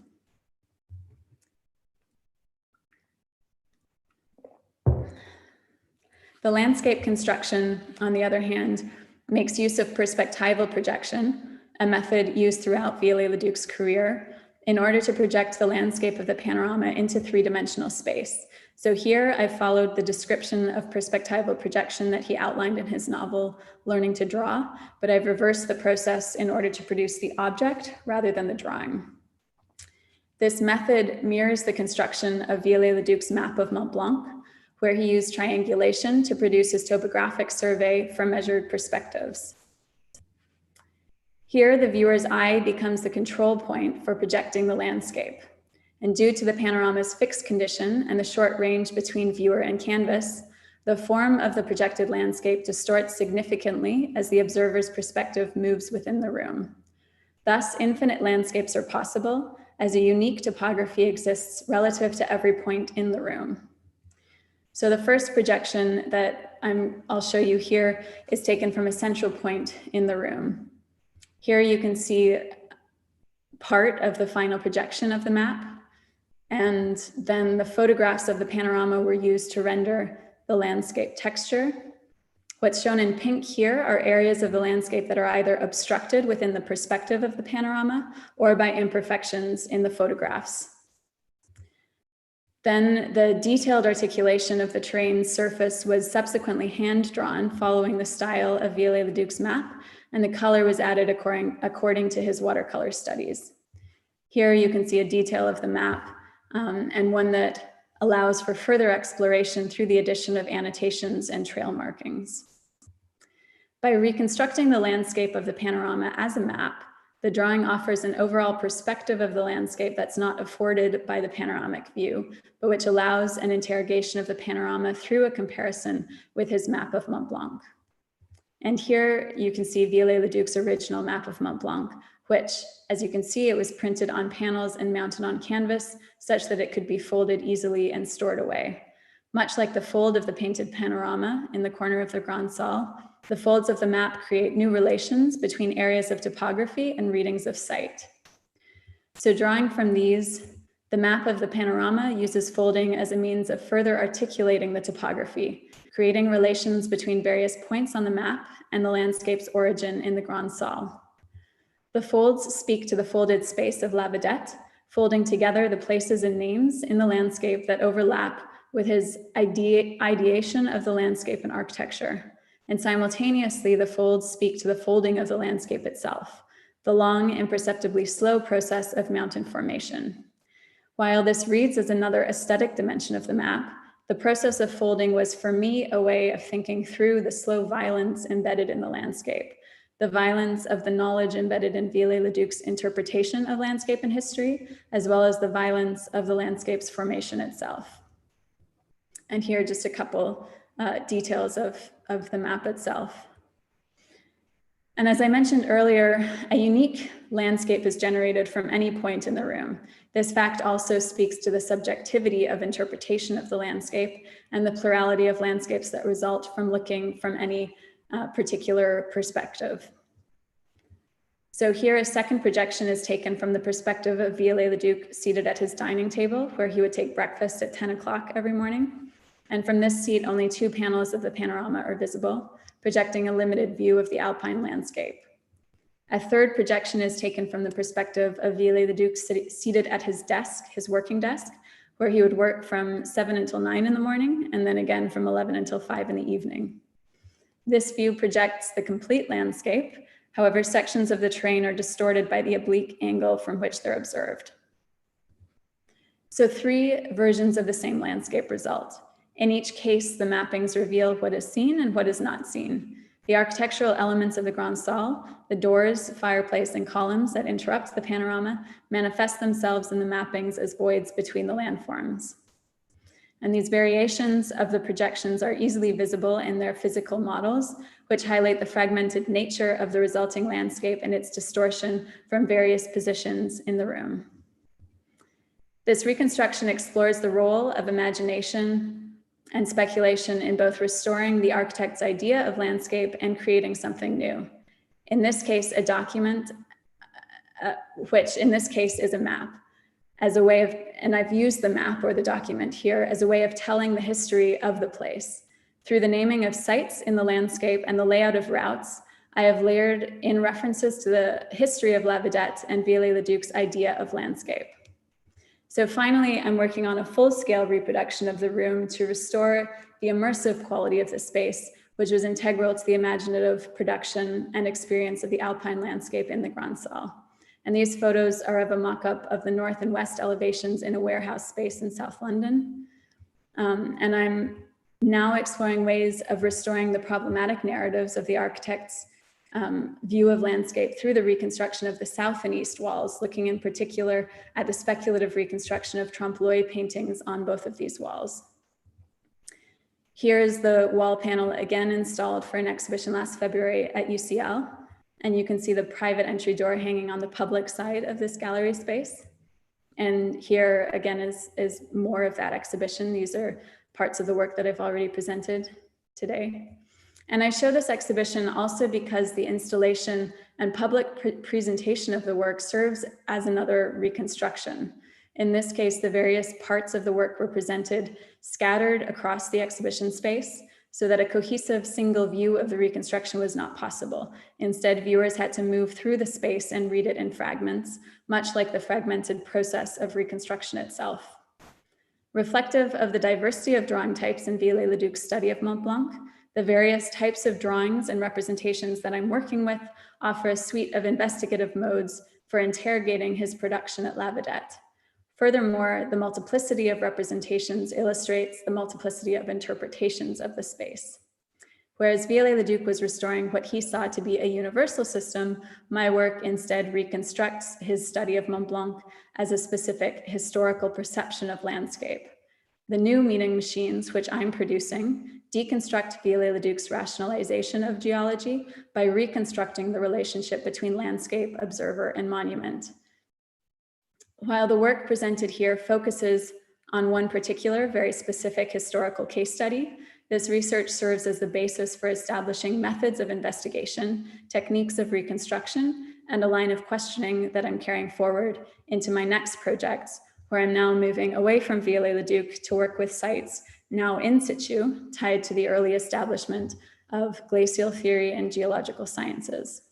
The landscape construction, on the other hand, makes use of perspectival projection, a method used throughout Viollet-le-Duc's career, in order to project the landscape of the panorama into three-dimensional space. So here I followed the description of perspectival projection that he outlined in his novel, Learning to Draw, but I've reversed the process in order to produce the object rather than the drawing. This method mirrors the construction of Viollet-le-Duc's map of Mont Blanc, where he used triangulation to produce his topographic survey from measured perspectives. Here, the viewer's eye becomes the control point for projecting the landscape. And due to the panorama's fixed condition and the short range between viewer and canvas, the form of the projected landscape distorts significantly as the observer's perspective moves within the room. Thus, infinite landscapes are possible as a unique topography exists relative to every point in the room. So the first projection that I'll show you here is taken from a central point in the room. Here you can see part of the final projection of the map, and then the photographs of the panorama were used to render the landscape texture. What's shown in pink here are areas of the landscape that are either obstructed within the perspective of the panorama or by imperfections in the photographs. Then the detailed articulation of the terrain surface was subsequently hand-drawn following the style of Viollet-le-Duc's map, and the color was added according to his watercolor studies. Here you can see a detail of the map and one that allows for further exploration through the addition of annotations and trail markings. By reconstructing the landscape of the panorama as a map, the drawing offers an overall perspective of the landscape that's not afforded by the panoramic view, but which allows an interrogation of the panorama through a comparison with his map of Mont Blanc. And here you can see Viollet-le-Duc's original map of Mont Blanc, which, as you can see, it was printed on panels and mounted on canvas such that it could be folded easily and stored away. Much like the fold of the painted panorama in the corner of the Grand Salle, the folds of the map create new relations between areas of topography and readings of sight. So drawing from these, the map of the panorama uses folding as a means of further articulating the topography, creating relations between various points on the map and the landscape's origin in the Grand Salle. The folds speak to the folded space of La Vedette, folding together the places and names in the landscape that overlap with his ideation of the landscape and architecture. And simultaneously, the folds speak to the folding of the landscape itself, the long, imperceptibly slow process of mountain formation. While this reads as another aesthetic dimension of the map, the process of folding was for me a way of thinking through the slow violence embedded in the landscape, the violence of the knowledge embedded in Viollet-le-Duc's interpretation of landscape and history, as well as the violence of the landscape's formation itself. And here are just a couple details of the map itself. And as I mentioned earlier, a unique landscape is generated from any point in the room. This fact also speaks to the subjectivity of interpretation of the landscape and the plurality of landscapes that result from looking from any particular perspective. So here a second projection is taken from the perspective of Viollet-le-Duc seated at his dining table, where he would take breakfast at 10 o'clock every morning. And from this seat, only 2 panels of the panorama are visible, projecting a limited view of the alpine landscape. A third projection is taken from the perspective of Viollet-le-Duc seated at his desk, his working desk, where he would work from 7 until 9 in the morning, and then again from 11 until 5 in the evening. This view projects the complete landscape. However, sections of the terrain are distorted by the oblique angle from which they're observed. So 3 versions of the same landscape result. In each case, the mappings reveal what is seen and what is not seen. The architectural elements of the Grand Salle, the doors, fireplace, and columns that interrupt the panorama, manifest themselves in the mappings as voids between the landforms. And these variations of the projections are easily visible in their physical models, which highlight the fragmented nature of the resulting landscape and its distortion from various positions in the room. This reconstruction explores the role of imagination and speculation in both restoring the architect's idea of landscape and creating something new. In this case, a document, which in this case is a map, as a way of, and I've used the map or the document here as a way of telling the history of the place. Through the naming of sites in the landscape and the layout of routes, I have layered in references to the history of La Vedette and Viollet-le-Duc's idea of landscape. So finally, I'm working on a full-scale reproduction of the room to restore the immersive quality of the space, which was integral to the imaginative production and experience of the alpine landscape in the Grand Salle. And these photos are of a mock-up of the north and west elevations in a warehouse space in South London. And I'm now exploring ways of restoring the problematic narratives of the architect's view of landscape through the reconstruction of the south and east walls, looking in particular at the speculative reconstruction of trompe-l'oeil paintings on both of these walls. Here is the wall panel again installed for an exhibition last February at UCL. And you can see the private entry door hanging on the public side of this gallery space. And here again is more of that exhibition. These are parts of the work that I've already presented today. And I show this exhibition also because the installation and public presentation of the work serves as another reconstruction. In this case, the various parts of the work were presented scattered across the exhibition space so that a cohesive single view of the reconstruction was not possible. Instead, viewers had to move through the space and read it in fragments, much like the fragmented process of reconstruction itself. Reflective of the diversity of drawing types in Viollet-le-Duc's study of Mont Blanc, the various types of drawings and representations that I'm working with offer a suite of investigative modes for interrogating his production at La Vedette. Furthermore, the multiplicity of representations illustrates the multiplicity of interpretations of the space. Whereas Viollet-le-Duc was restoring what he saw to be a universal system, my work instead reconstructs his study of Mont Blanc as a specific historical perception of landscape. The new meaning machines, which I'm producing, deconstruct Viollet-le-Duc's rationalization of geology by reconstructing the relationship between landscape, observer, and monument. While the work presented here focuses on one particular, very specific historical case study, this research serves as the basis for establishing methods of investigation, techniques of reconstruction, and a line of questioning that I'm carrying forward into my next projects, where I'm now moving away from Viollet-le-Duc to work with sites now in situ, tied to the early establishment of glacial theory and geological sciences.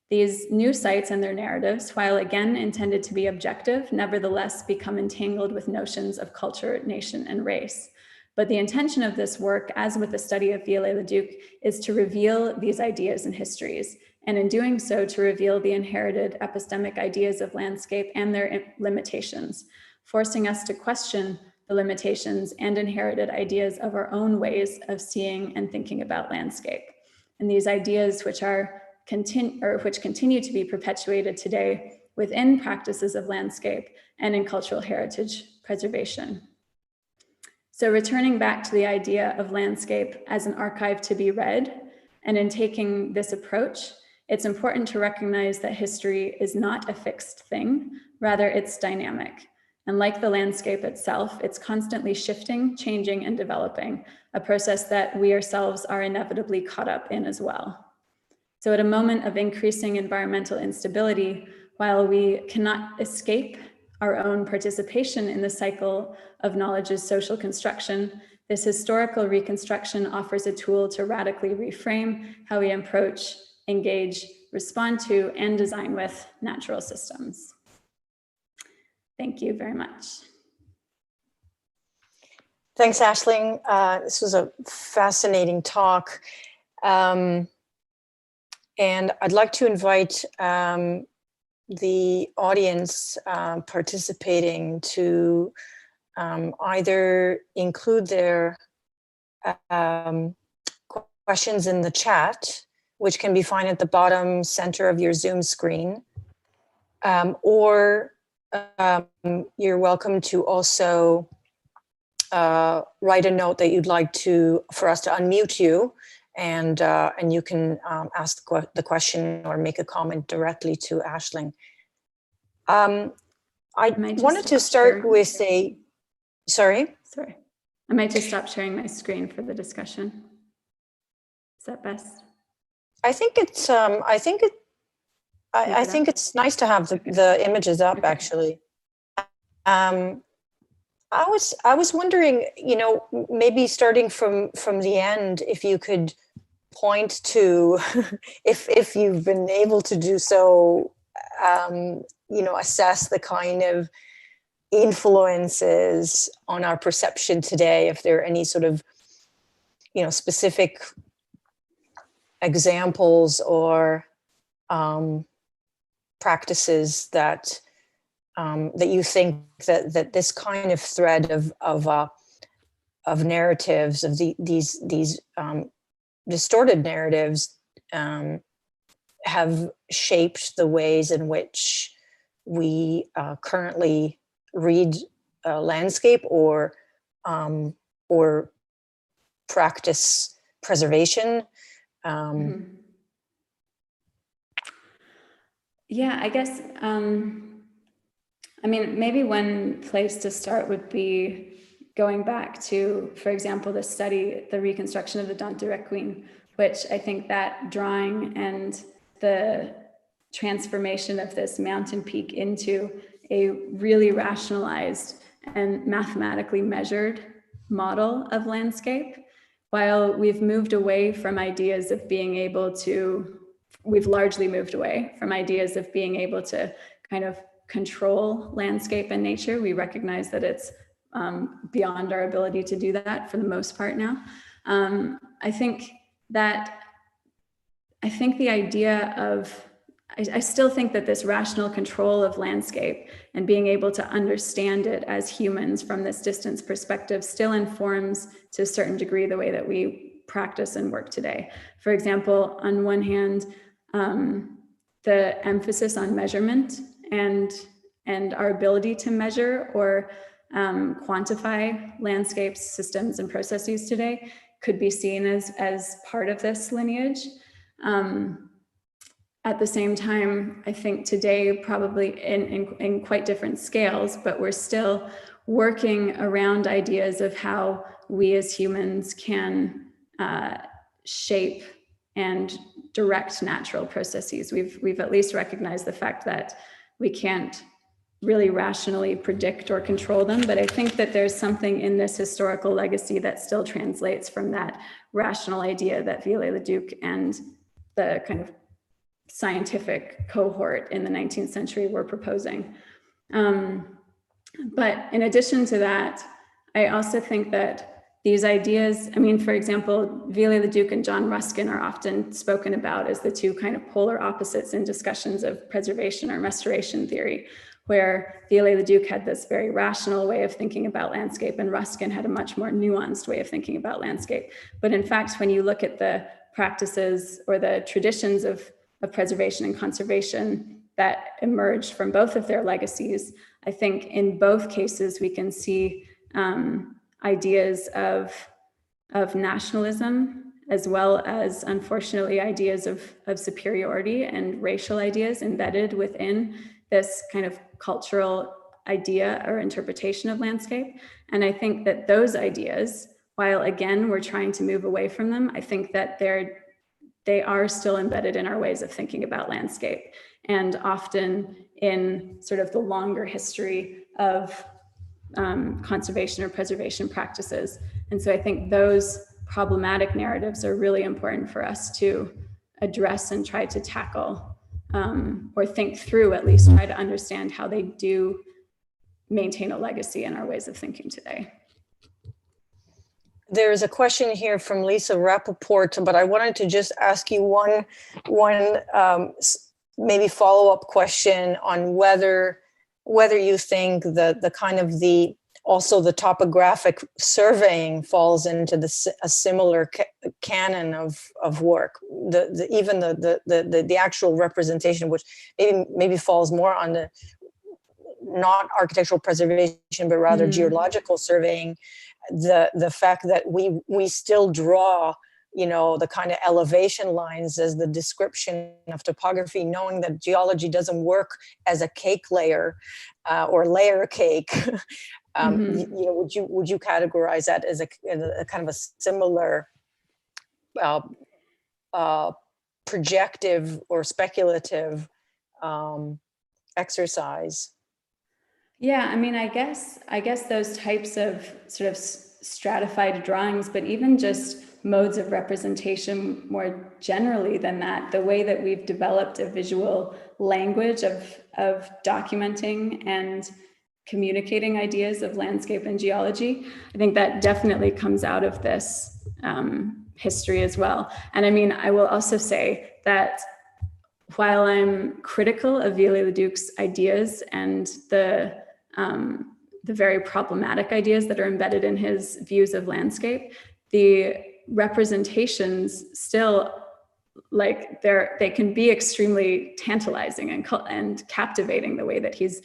These new sites and their narratives, while again intended to be objective, nevertheless become entangled with notions of culture, nation, and race. But the intention of this work, as with the study of Viollet-le-Duc, is to reveal these ideas and histories, and in doing so, to reveal the inherited epistemic ideas of landscape and their limitations, forcing us to question the limitations and inherited ideas of our own ways of seeing and thinking about landscape. And these ideas which continue to be perpetuated today within practices of landscape and in cultural heritage preservation. So returning back to the idea of landscape as an archive to be read, and in taking this approach, it's important to recognize that history is not a fixed thing, rather it's dynamic. And like the landscape itself, it's constantly shifting, changing, and developing, a process that we ourselves are inevitably caught up in as well. So at a moment of increasing environmental instability, while we cannot escape our own participation in the cycle of knowledge's social construction, this historical reconstruction offers a tool to radically reframe how we approach, engage, respond to, and design with natural systems. Thank you very much.
Thanks, Aisling. This was a fascinating talk. And I'd like to invite the audience participating to either include their questions in the chat, which can be found at the bottom center of your Zoom screen, or you're welcome to also write a note that you'd like for us to unmute you, and you can ask the question or make a comment directly to Aisling. I wanted to start with sorry?
Sorry. I might just stop sharing my screen for the discussion. Is that best?
I think it's I think it's nice to have the images up, okay. Actually. I was wondering, maybe starting from the end, if you could point to, if you've been able to do so, assess the kind of influences on our perception today, if there are any sort of, specific examples or practices that you think that this kind of thread of narratives, of these distorted narratives, have shaped the ways in which we currently read landscape or practice preservation.
Yeah, I guess, maybe one place to start would be going back to, for example, the study, the reconstruction of the Dent de Requin, which I think that drawing and the transformation of this mountain peak into a really rationalized and mathematically measured model of landscape, while we've moved away from ideas of being able to, we've largely moved away from ideas of being able to kind of control landscape and nature. We recognize that it's beyond our ability to do that for the most part now. I think the idea of, I still think that this rational control of landscape and being able to understand it as humans from this distance perspective still informs to a certain degree the way that we practice and work today. For example, on one hand, the emphasis on measurement and our ability to measure or quantify landscapes, systems, and processes today could be seen as part of this lineage. At the same time, I think today, probably in quite different scales, but we're still working around ideas of how we as humans can shape and direct natural processes. We've at least recognized the fact that we can't really rationally predict or control them, but I think that there's something in this historical legacy that still translates from that rational idea that Viollet-le-Duc and the kind of scientific cohort in the 19th century were proposing. But in addition to that, I also think that these ideas, I mean, for example, Viollet-le-Duc and John Ruskin are often spoken about as the two kind of polar opposites in discussions of preservation or restoration theory, where Viollet-le-Duc had this very rational way of thinking about landscape and Ruskin had a much more nuanced way of thinking about landscape. But in fact, when you look at the practices or the traditions of preservation and conservation that emerged from both of their legacies, I think in both cases we can see ideas of nationalism, as well as, unfortunately, ideas of superiority and racial ideas embedded within this kind of cultural idea or interpretation of landscape. And I think that those ideas, while again, we're trying to move away from them, I think that they are still embedded in our ways of thinking about landscape, and often in sort of the longer history of conservation or preservation practices. And so I think those problematic narratives are really important for us to address and try to tackle, or think through, at least try to understand how they do maintain a legacy in our ways of thinking today.
There's a question here from Lisa Rappaport, but I wanted to just ask you one maybe follow-up question on whether you think that the kind of also the topographic surveying falls into a similar canon of work, even the actual representation, which maybe falls more on the not architectural preservation, but rather geological surveying. The fact that we still draw, the kind of elevation lines as the description of topography, knowing that geology doesn't work as a cake layer or layer cake. Would you categorize that as a kind of a similar projective or speculative exercise?
Yeah, I mean, I guess those types of sort of stratified drawings, but even just modes of representation more generally than that, the way that we've developed a visual language of documenting and communicating ideas of landscape and geology, I think that definitely comes out of this history as well. And I mean, I will also say that while I'm critical of Viollet-le-Duc's ideas and the very problematic ideas that are embedded in his views of landscape, the representations still, like, they can be extremely tantalizing and captivating, the way that he's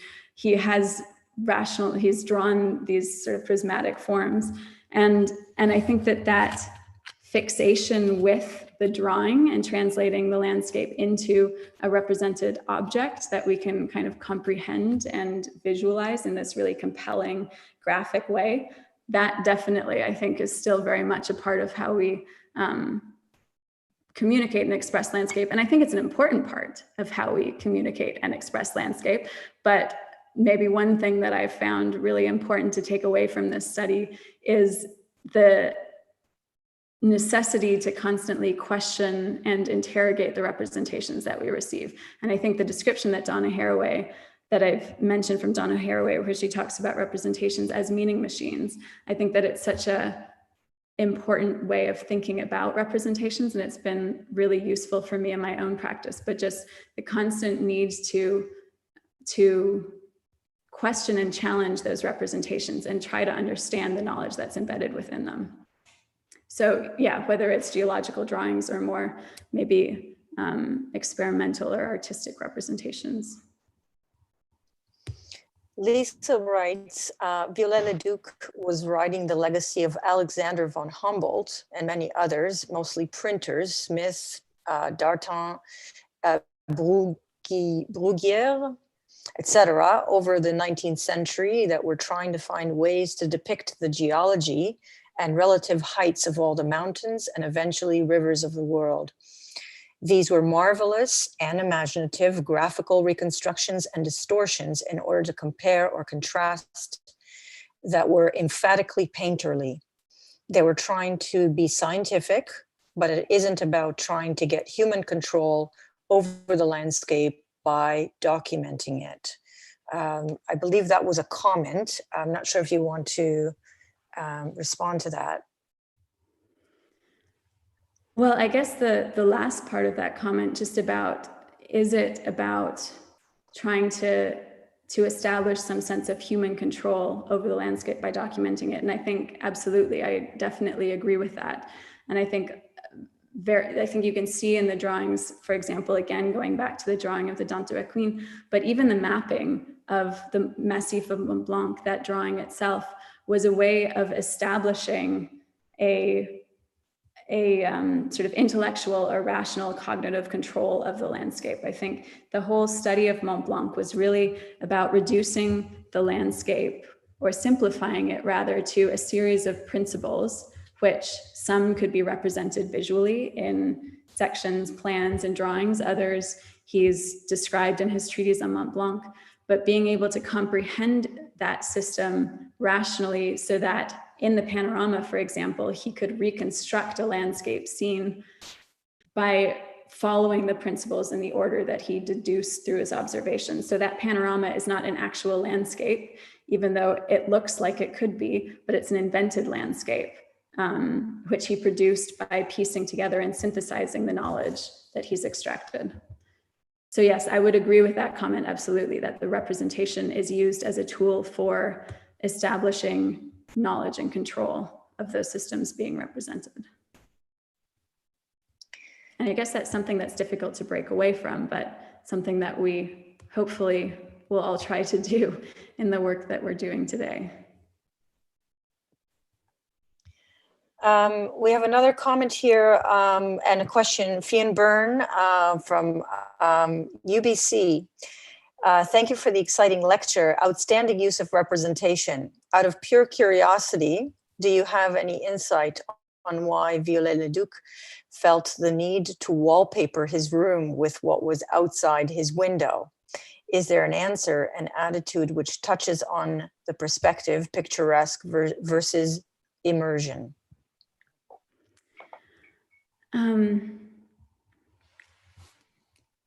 drawn these sort of prismatic forms. And I think that fixation with the drawing and translating the landscape into a represented object that we can kind of comprehend and visualize in this really compelling graphic way, that definitely, I think, is still very much a part of how we communicate and express landscape. And I think it's an important part of how we communicate and express landscape. But maybe one thing that I've found really important to take away from this study is the necessity to constantly question and interrogate the representations that we receive. And I think the description that I've mentioned from Donna Haraway, where she talks about representations as meaning machines, I think that it's such a important way of thinking about representations, and it's been really useful for me in my own practice. But just the constant need to question and challenge those representations and try to understand the knowledge that's embedded within them. So yeah, whether it's geological drawings or more maybe experimental or artistic representations.
Lisa writes, Viollet-le-Duc was writing the legacy of Alexander von Humboldt and many others, mostly printers, Smith, Darton, Bruguière, etc., over the 19th century, that were trying to find ways to depict the geology and relative heights of all the mountains and eventually rivers of the world. These were marvelous and imaginative graphical reconstructions and distortions in order to compare or contrast that were emphatically painterly. They were trying to be scientific, but it isn't about trying to get human control over the landscape by documenting it. I believe that was a comment. I'm not sure if you want to respond to that.
Well, I guess the last part of that comment, just about, is it about trying to establish some sense of human control over the landscape by documenting it? And I think absolutely, I definitely agree with that. And I think you can see in the drawings, for example, again, going back to the drawing of the Dent de Equine, but even the mapping of the Massif of Mont Blanc, that drawing itself was a way of establishing a sort of intellectual or rational cognitive control of the landscape. I think the whole study of Mont Blanc was really about reducing the landscape, or simplifying it rather, to a series of principles, which some could be represented visually in sections, plans, and drawings. Others he's described in his treatise on Mont Blanc, but being able to comprehend that system rationally, so that in the panorama, for example, he could reconstruct a landscape scene by following the principles in the order that he deduced through his observations. So that panorama is not an actual landscape, even though it looks like it could be, but it's an invented landscape, which he produced by piecing together and synthesizing the knowledge that he's extracted. So yes, I would agree with that comment, absolutely, that the representation is used as a tool for establishing knowledge and control of those systems being represented. And I guess that's something that's difficult to break away from, but something that we hopefully will all try to do in the work that we're doing today.
We have another comment here and a question. Fionn Byrne from UBC. Thank you for the exciting lecture. Outstanding use of representation. Out of pure curiosity, do you have any insight on why Viollet-le-Duc felt the need to wallpaper his room with what was outside his window? Is there an answer, an attitude which touches on the perspective, picturesque versus immersion?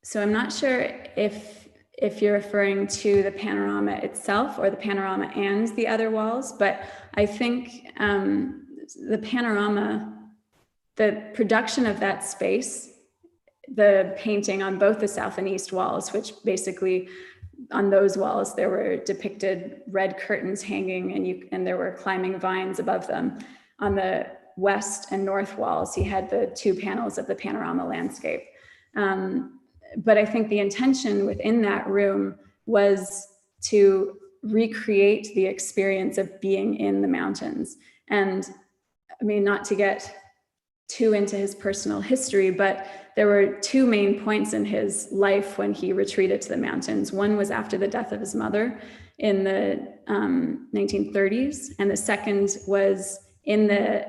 So I'm not sure if you're referring to the panorama itself or the panorama and the other walls, but I think the panorama, the production of that space, the painting on both the south and east walls, which basically on those walls there were depicted red curtains hanging and there were climbing vines above them. On the west and north walls, he had the two panels of the panorama landscape. But I think the intention within that room was to recreate the experience of being in the mountains. And I mean, not to get too into his personal history, but there were two main points in his life when he retreated to the mountains. One was after the death of his mother in the 1930s, and the second was in the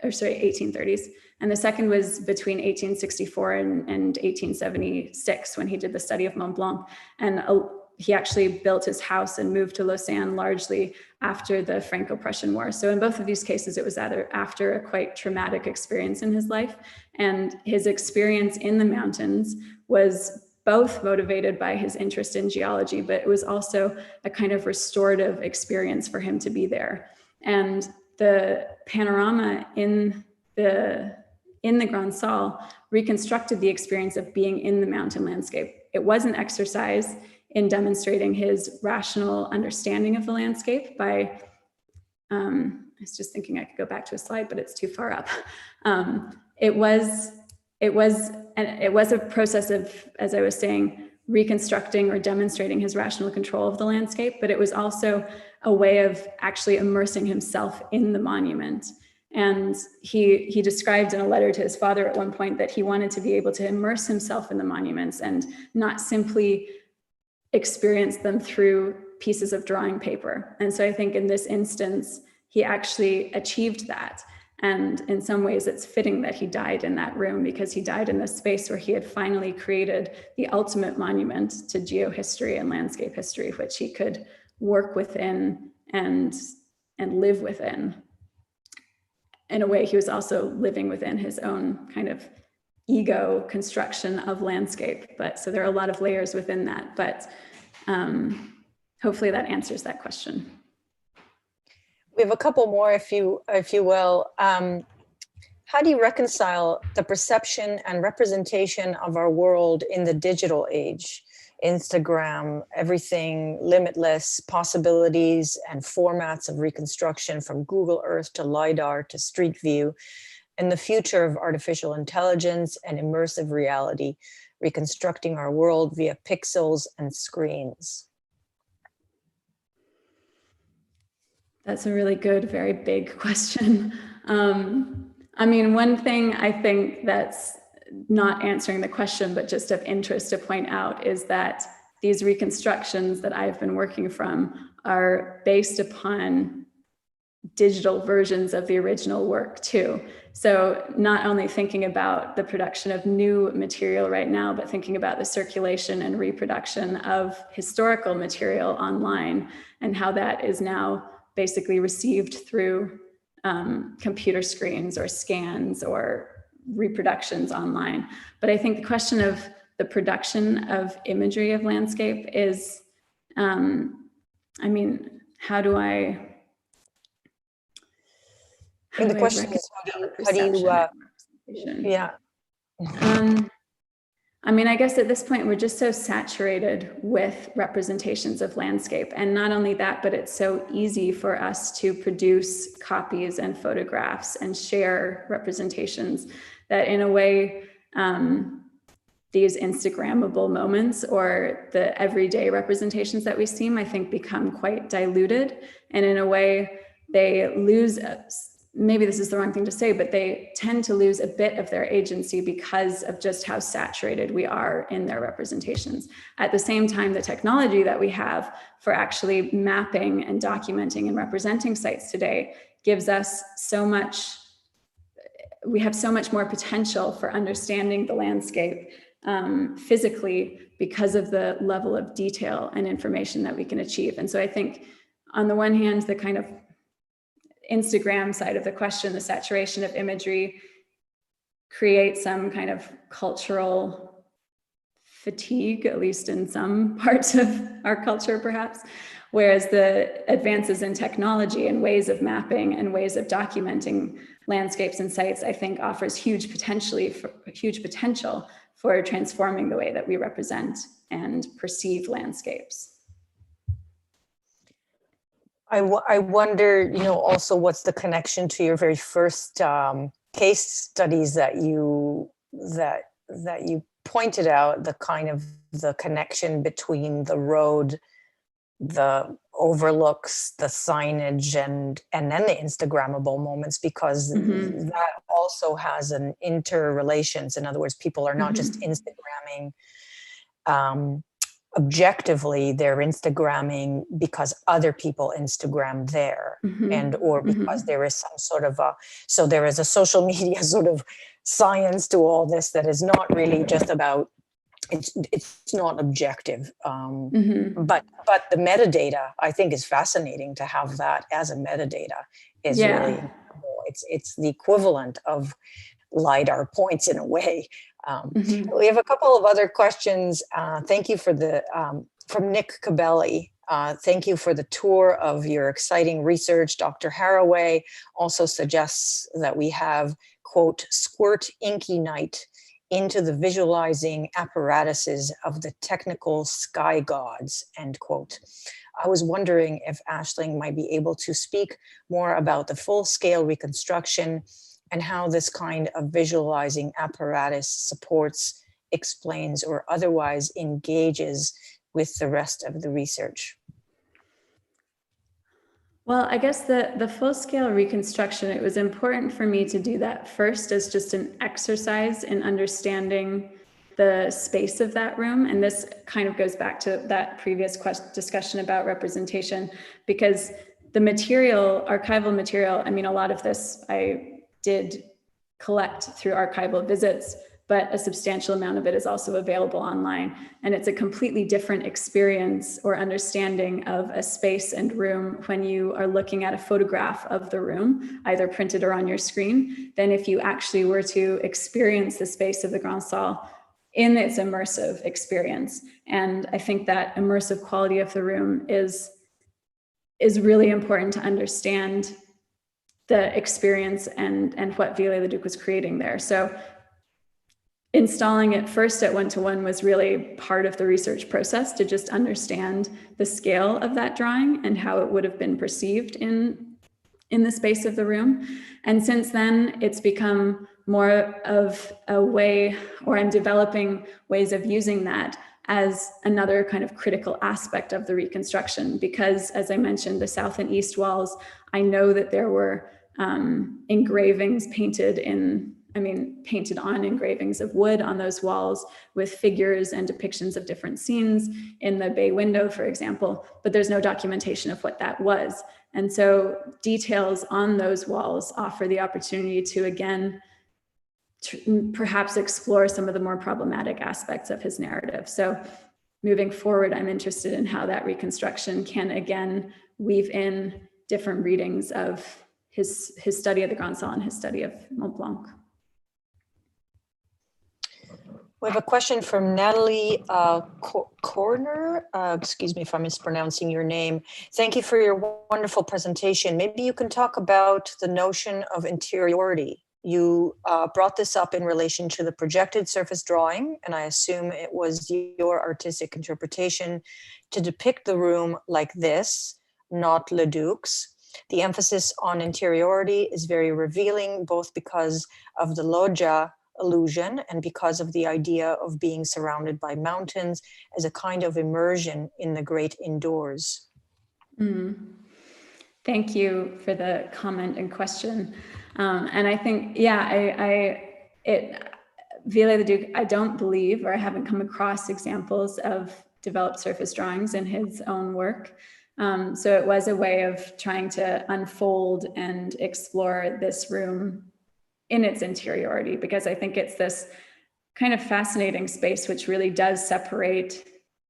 1830s. And the second was between 1864 and 1876 when he did the study of Mont Blanc. And he actually built his house and moved to Lausanne largely after the Franco-Prussian War. So in both of these cases, it was after a quite traumatic experience in his life. And his experience in the mountains was both motivated by his interest in geology, but it was also a kind of restorative experience for him to be there. And the panorama in the Grand Salle reconstructed the experience of being in the mountain landscape. It was an exercise in demonstrating his rational understanding of the landscape by, I was just thinking I could go back to a slide, but it's too far up. It was a process of, as I was saying, reconstructing or demonstrating his rational control of the landscape, but it was also a way of actually immersing himself in the monument. And he described in a letter to his father at one point that he wanted to be able to immerse himself in the monuments and not simply experience them through pieces of drawing paper. And so I think in this instance, he actually achieved that. And in some ways it's fitting that he died in that room, because he died in this space where he had finally created the ultimate monument to geohistory and landscape history, which he could work within and live within. In a way, he was also living within his own kind of ego construction of landscape. But so there are a lot of layers within that, but hopefully that answers that question. We
have a couple more, if you will. how do you reconcile the perception and representation of our world in the digital age? Instagram, everything, limitless possibilities and formats of reconstruction, from Google Earth to LiDAR to Street View, and the future of artificial intelligence and immersive reality, reconstructing our world via pixels and screens.
That's a really good, very big question. I mean, one thing I think that's not answering the question, but just of interest to point out, is that these reconstructions that I've been working from are based upon digital versions of the original work too. So not only thinking about the production of new material right now, but thinking about the circulation and reproduction of historical material online, and how that is now basically received through computer screens or scans or reproductions online. But I think the question of the production of imagery of landscape is, I mean, how do I
the question is, how do you yeah.
I mean, I guess at this point, we're just so saturated with representations of landscape. And not only that, but it's so easy for us to produce copies and photographs and share representations that, in a way, these Instagrammable moments or the everyday representations that we see, I think, become quite diluted. And in a way, they lose, maybe this is the wrong thing to say, but they tend to lose a bit of their agency because of just how saturated we are in their representations. At the same time, the technology that we have for actually mapping and documenting and representing sites today gives us so much, we have so much more potential for understanding the landscape physically because of the level of detail and information that we can achieve. And so I think, on the one hand, the kind of Instagram side of the question, the saturation of imagery, creates some kind of cultural fatigue, at least in some parts of our culture, perhaps. Whereas the advances in technology and ways of mapping and ways of documenting landscapes and sites, I think, offers huge potential for transforming the way that we represent and perceive landscapes.
I wonder, also what's the connection to your very first case studies that you pointed out, the kind of the connection between the road, the overlooks, the signage, and then the Instagrammable moments, because that also has an interrelations. In other words, people are not just Instagramming objectively, they're Instagramming because other people Instagram there, and or because there is some sort of so there is a social media sort of science to all this that is not really just about, it's not objective, but the metadata, I think, is fascinating to have that as a metadata is really incredible. It's the equivalent of LiDAR points in a way. We have a couple of other questions. Thank you for the, from Nick Cabelli. Thank you for the tour of your exciting research. Dr. Haraway also suggests that we have, quote, squirt inky night into the visualizing apparatuses of the technical sky gods, end quote. I was wondering if Aisling might be able to speak more about the full-scale reconstruction and how this kind of visualizing apparatus supports, explains, or otherwise engages with the rest of the research.
Well, I guess the full-scale reconstruction, it was important for me to do that first as just an exercise in understanding the space of that room. And this kind of goes back to that previous discussion about representation, because the material, archival material, I mean, a lot of this I did collect through archival visits, but a substantial amount of it is also available online. And it's a completely different experience or understanding of a space and room when you are looking at a photograph of the room, either printed or on your screen, than if you actually were to experience the space of the Grand Salle in its immersive experience. And I think that immersive quality of the room is really important to understand the experience and what Viollet-le-Duc was creating there. So installing it first at 1:1 was really part of the research process to just understand the scale of that drawing and how it would have been perceived in the space of the room. And since then, it's become more of a way, or I'm developing ways of using that as another kind of critical aspect of the reconstruction, because as I mentioned, the south and east walls, I know that there were engravings painted on engravings of wood on those walls with figures and depictions of different scenes in the bay window, for example, but there's no documentation of what that was. And so details on those walls offer the opportunity to, again, perhaps explore some of the more problematic aspects of his narrative. So moving forward, I'm interested in how that reconstruction can, again, weave in different readings of his study of the Grand Salle and his study of Mont Blanc.
We have a question from Natalie Corner. Excuse me if I'm mispronouncing your name. Thank you for your wonderful presentation. Maybe you can talk about the notion of interiority. You brought this up in relation to the projected surface drawing, and I assume it was your artistic interpretation to depict the room like this, not Leduc's. The emphasis on interiority is very revealing, both because of the loggia illusion and because of the idea of being surrounded by mountains as a kind of immersion in the great indoors.
Thank you for the comment and question. And I think, Viollet-le-Duc, I don't believe, or I haven't come across examples of developed surface drawings in his own work. So it was a way of trying to unfold and explore this room in its interiority, because I think it's this kind of fascinating space which really does separate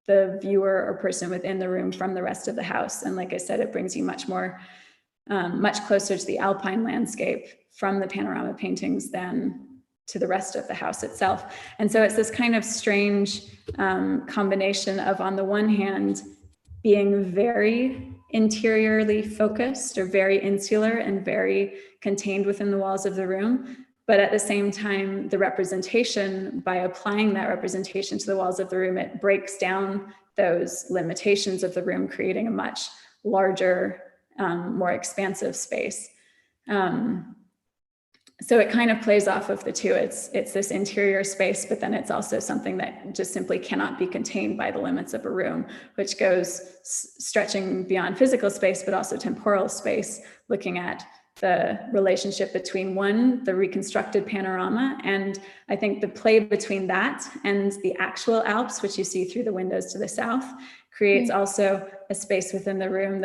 the viewer or person within the room from the rest of the house. And like I said, it brings you much closer to the alpine landscape from the panorama paintings than to the rest of the house itself. And so it's this kind of strange combination of, on the one hand, being very interiorly focused or very insular and very contained within the walls of the room. But at the same time, the representation, by applying that representation to the walls of the room, it breaks down those limitations of the room, creating a much larger, more expansive space. So it kind of plays off of the two. It's this interior space, but then it's also something that just simply cannot be contained by the limits of a room, which goes stretching beyond physical space, but also temporal space, looking at the relationship between the reconstructed panorama, and I think the play between that and the actual Alps, which you see through the windows to the south, creates also a space within the room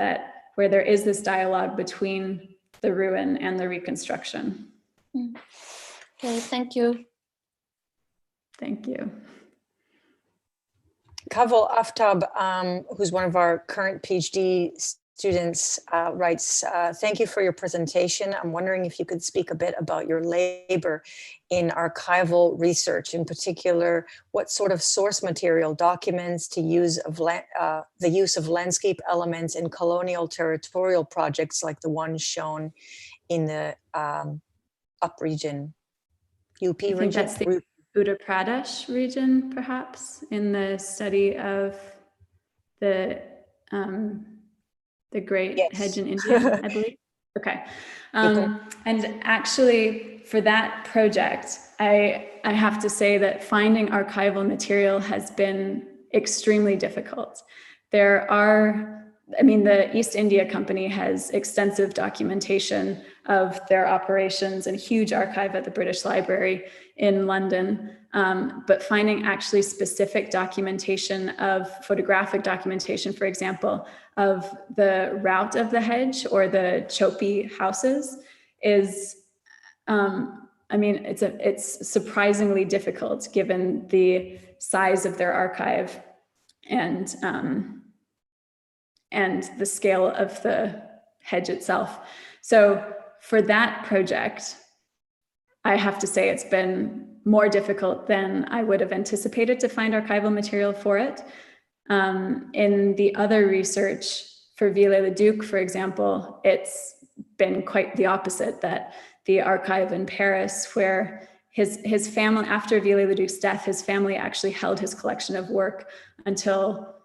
where there is this dialogue between the ruin and the reconstruction.
Okay, thank you.
Thank you.
Kaval Aftab, who's one of our current PhD students, writes, thank you for your presentation. I'm wondering if you could speak a bit about your labor in archival research, in particular, what sort of source material, documents to use of the use of landscape elements in colonial territorial projects like the one shown in the UP region, UP region.
I think that's the Uttar Pradesh region, perhaps, in the study of the Great Hedge in India, I believe. Okay. And actually, for that project, I have to say that finding archival material has been extremely difficult. The East India Company has extensive documentation of their operations and huge archive at the British Library in London, but finding actually specific documentation photographic documentation, for example, of the route of the hedge or the Chopi houses is, it's surprisingly difficult given the size of their archive and the scale of the hedge itself. So for that project, I have to say it's been more difficult than I would have anticipated to find archival material for it. In the other research for Viollet-le-Duc, for example, it's been quite the opposite, that the archive in Paris, where his family, after Viollet-le-Duc's death, his family actually held his collection of work until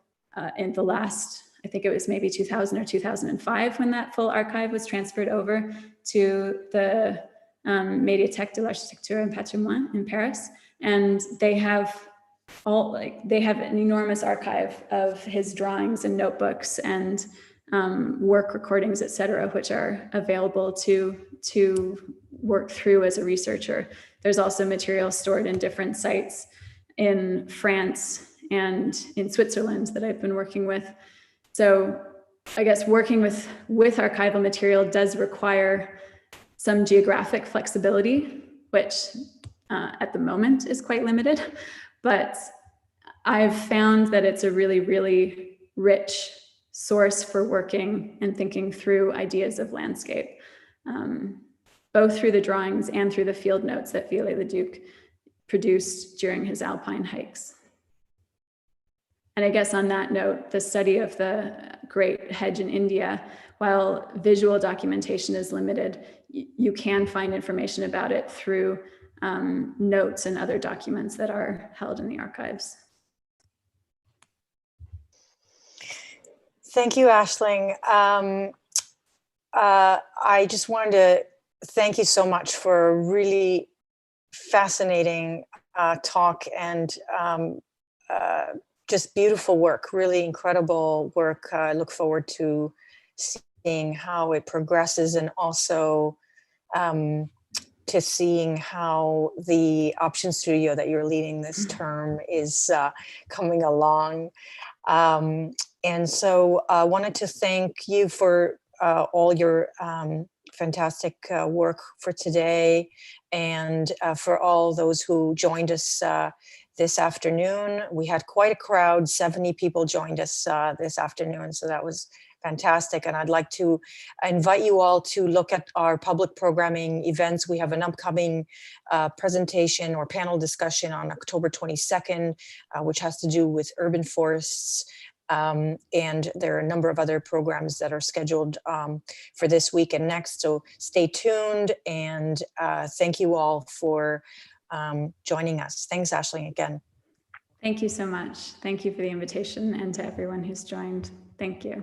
in the last, I think it was maybe 2000 or 2005 when that full archive was transferred over to the Médiathèque de l'Architecture et Patrimoine in Paris. And they have they have an enormous archive of his drawings and notebooks and work recordings, et cetera, which are available to work through as a researcher. There's also material stored in different sites in France and in Switzerland that I've been working with. So I guess working with archival material does require some geographic flexibility, which at the moment is quite limited, but I've found that it's a really, really rich source for working and thinking through ideas of landscape, both through the drawings and through the field notes that Viollet-le-Duc produced during his alpine hikes. And I guess on that note, the study of the Great Hedge in India, while visual documentation is limited, you can find information about it through notes and other documents that are held in the archives.
Thank you, Aisling. I just wanted to thank you so much for a really fascinating talk and just beautiful work, really incredible work. I look forward to seeing how it progresses, and also to seeing how the Option Studio that you're leading this term is coming along. And so I wanted to thank you for all your fantastic work for today, and for all those who joined us this afternoon. We had quite a crowd, 70 people joined us this afternoon, so that was fantastic. And I'd like to invite you all to look at our public programming events. We have an upcoming presentation or panel discussion on October 22nd, which has to do with urban forests. And there are a number of other programs that are scheduled for this week and next. So stay tuned, and thank you all for joining us. Thanks, Aisling, again.
Thank you so much. Thank you for the invitation, and to everyone who's joined. Thank you.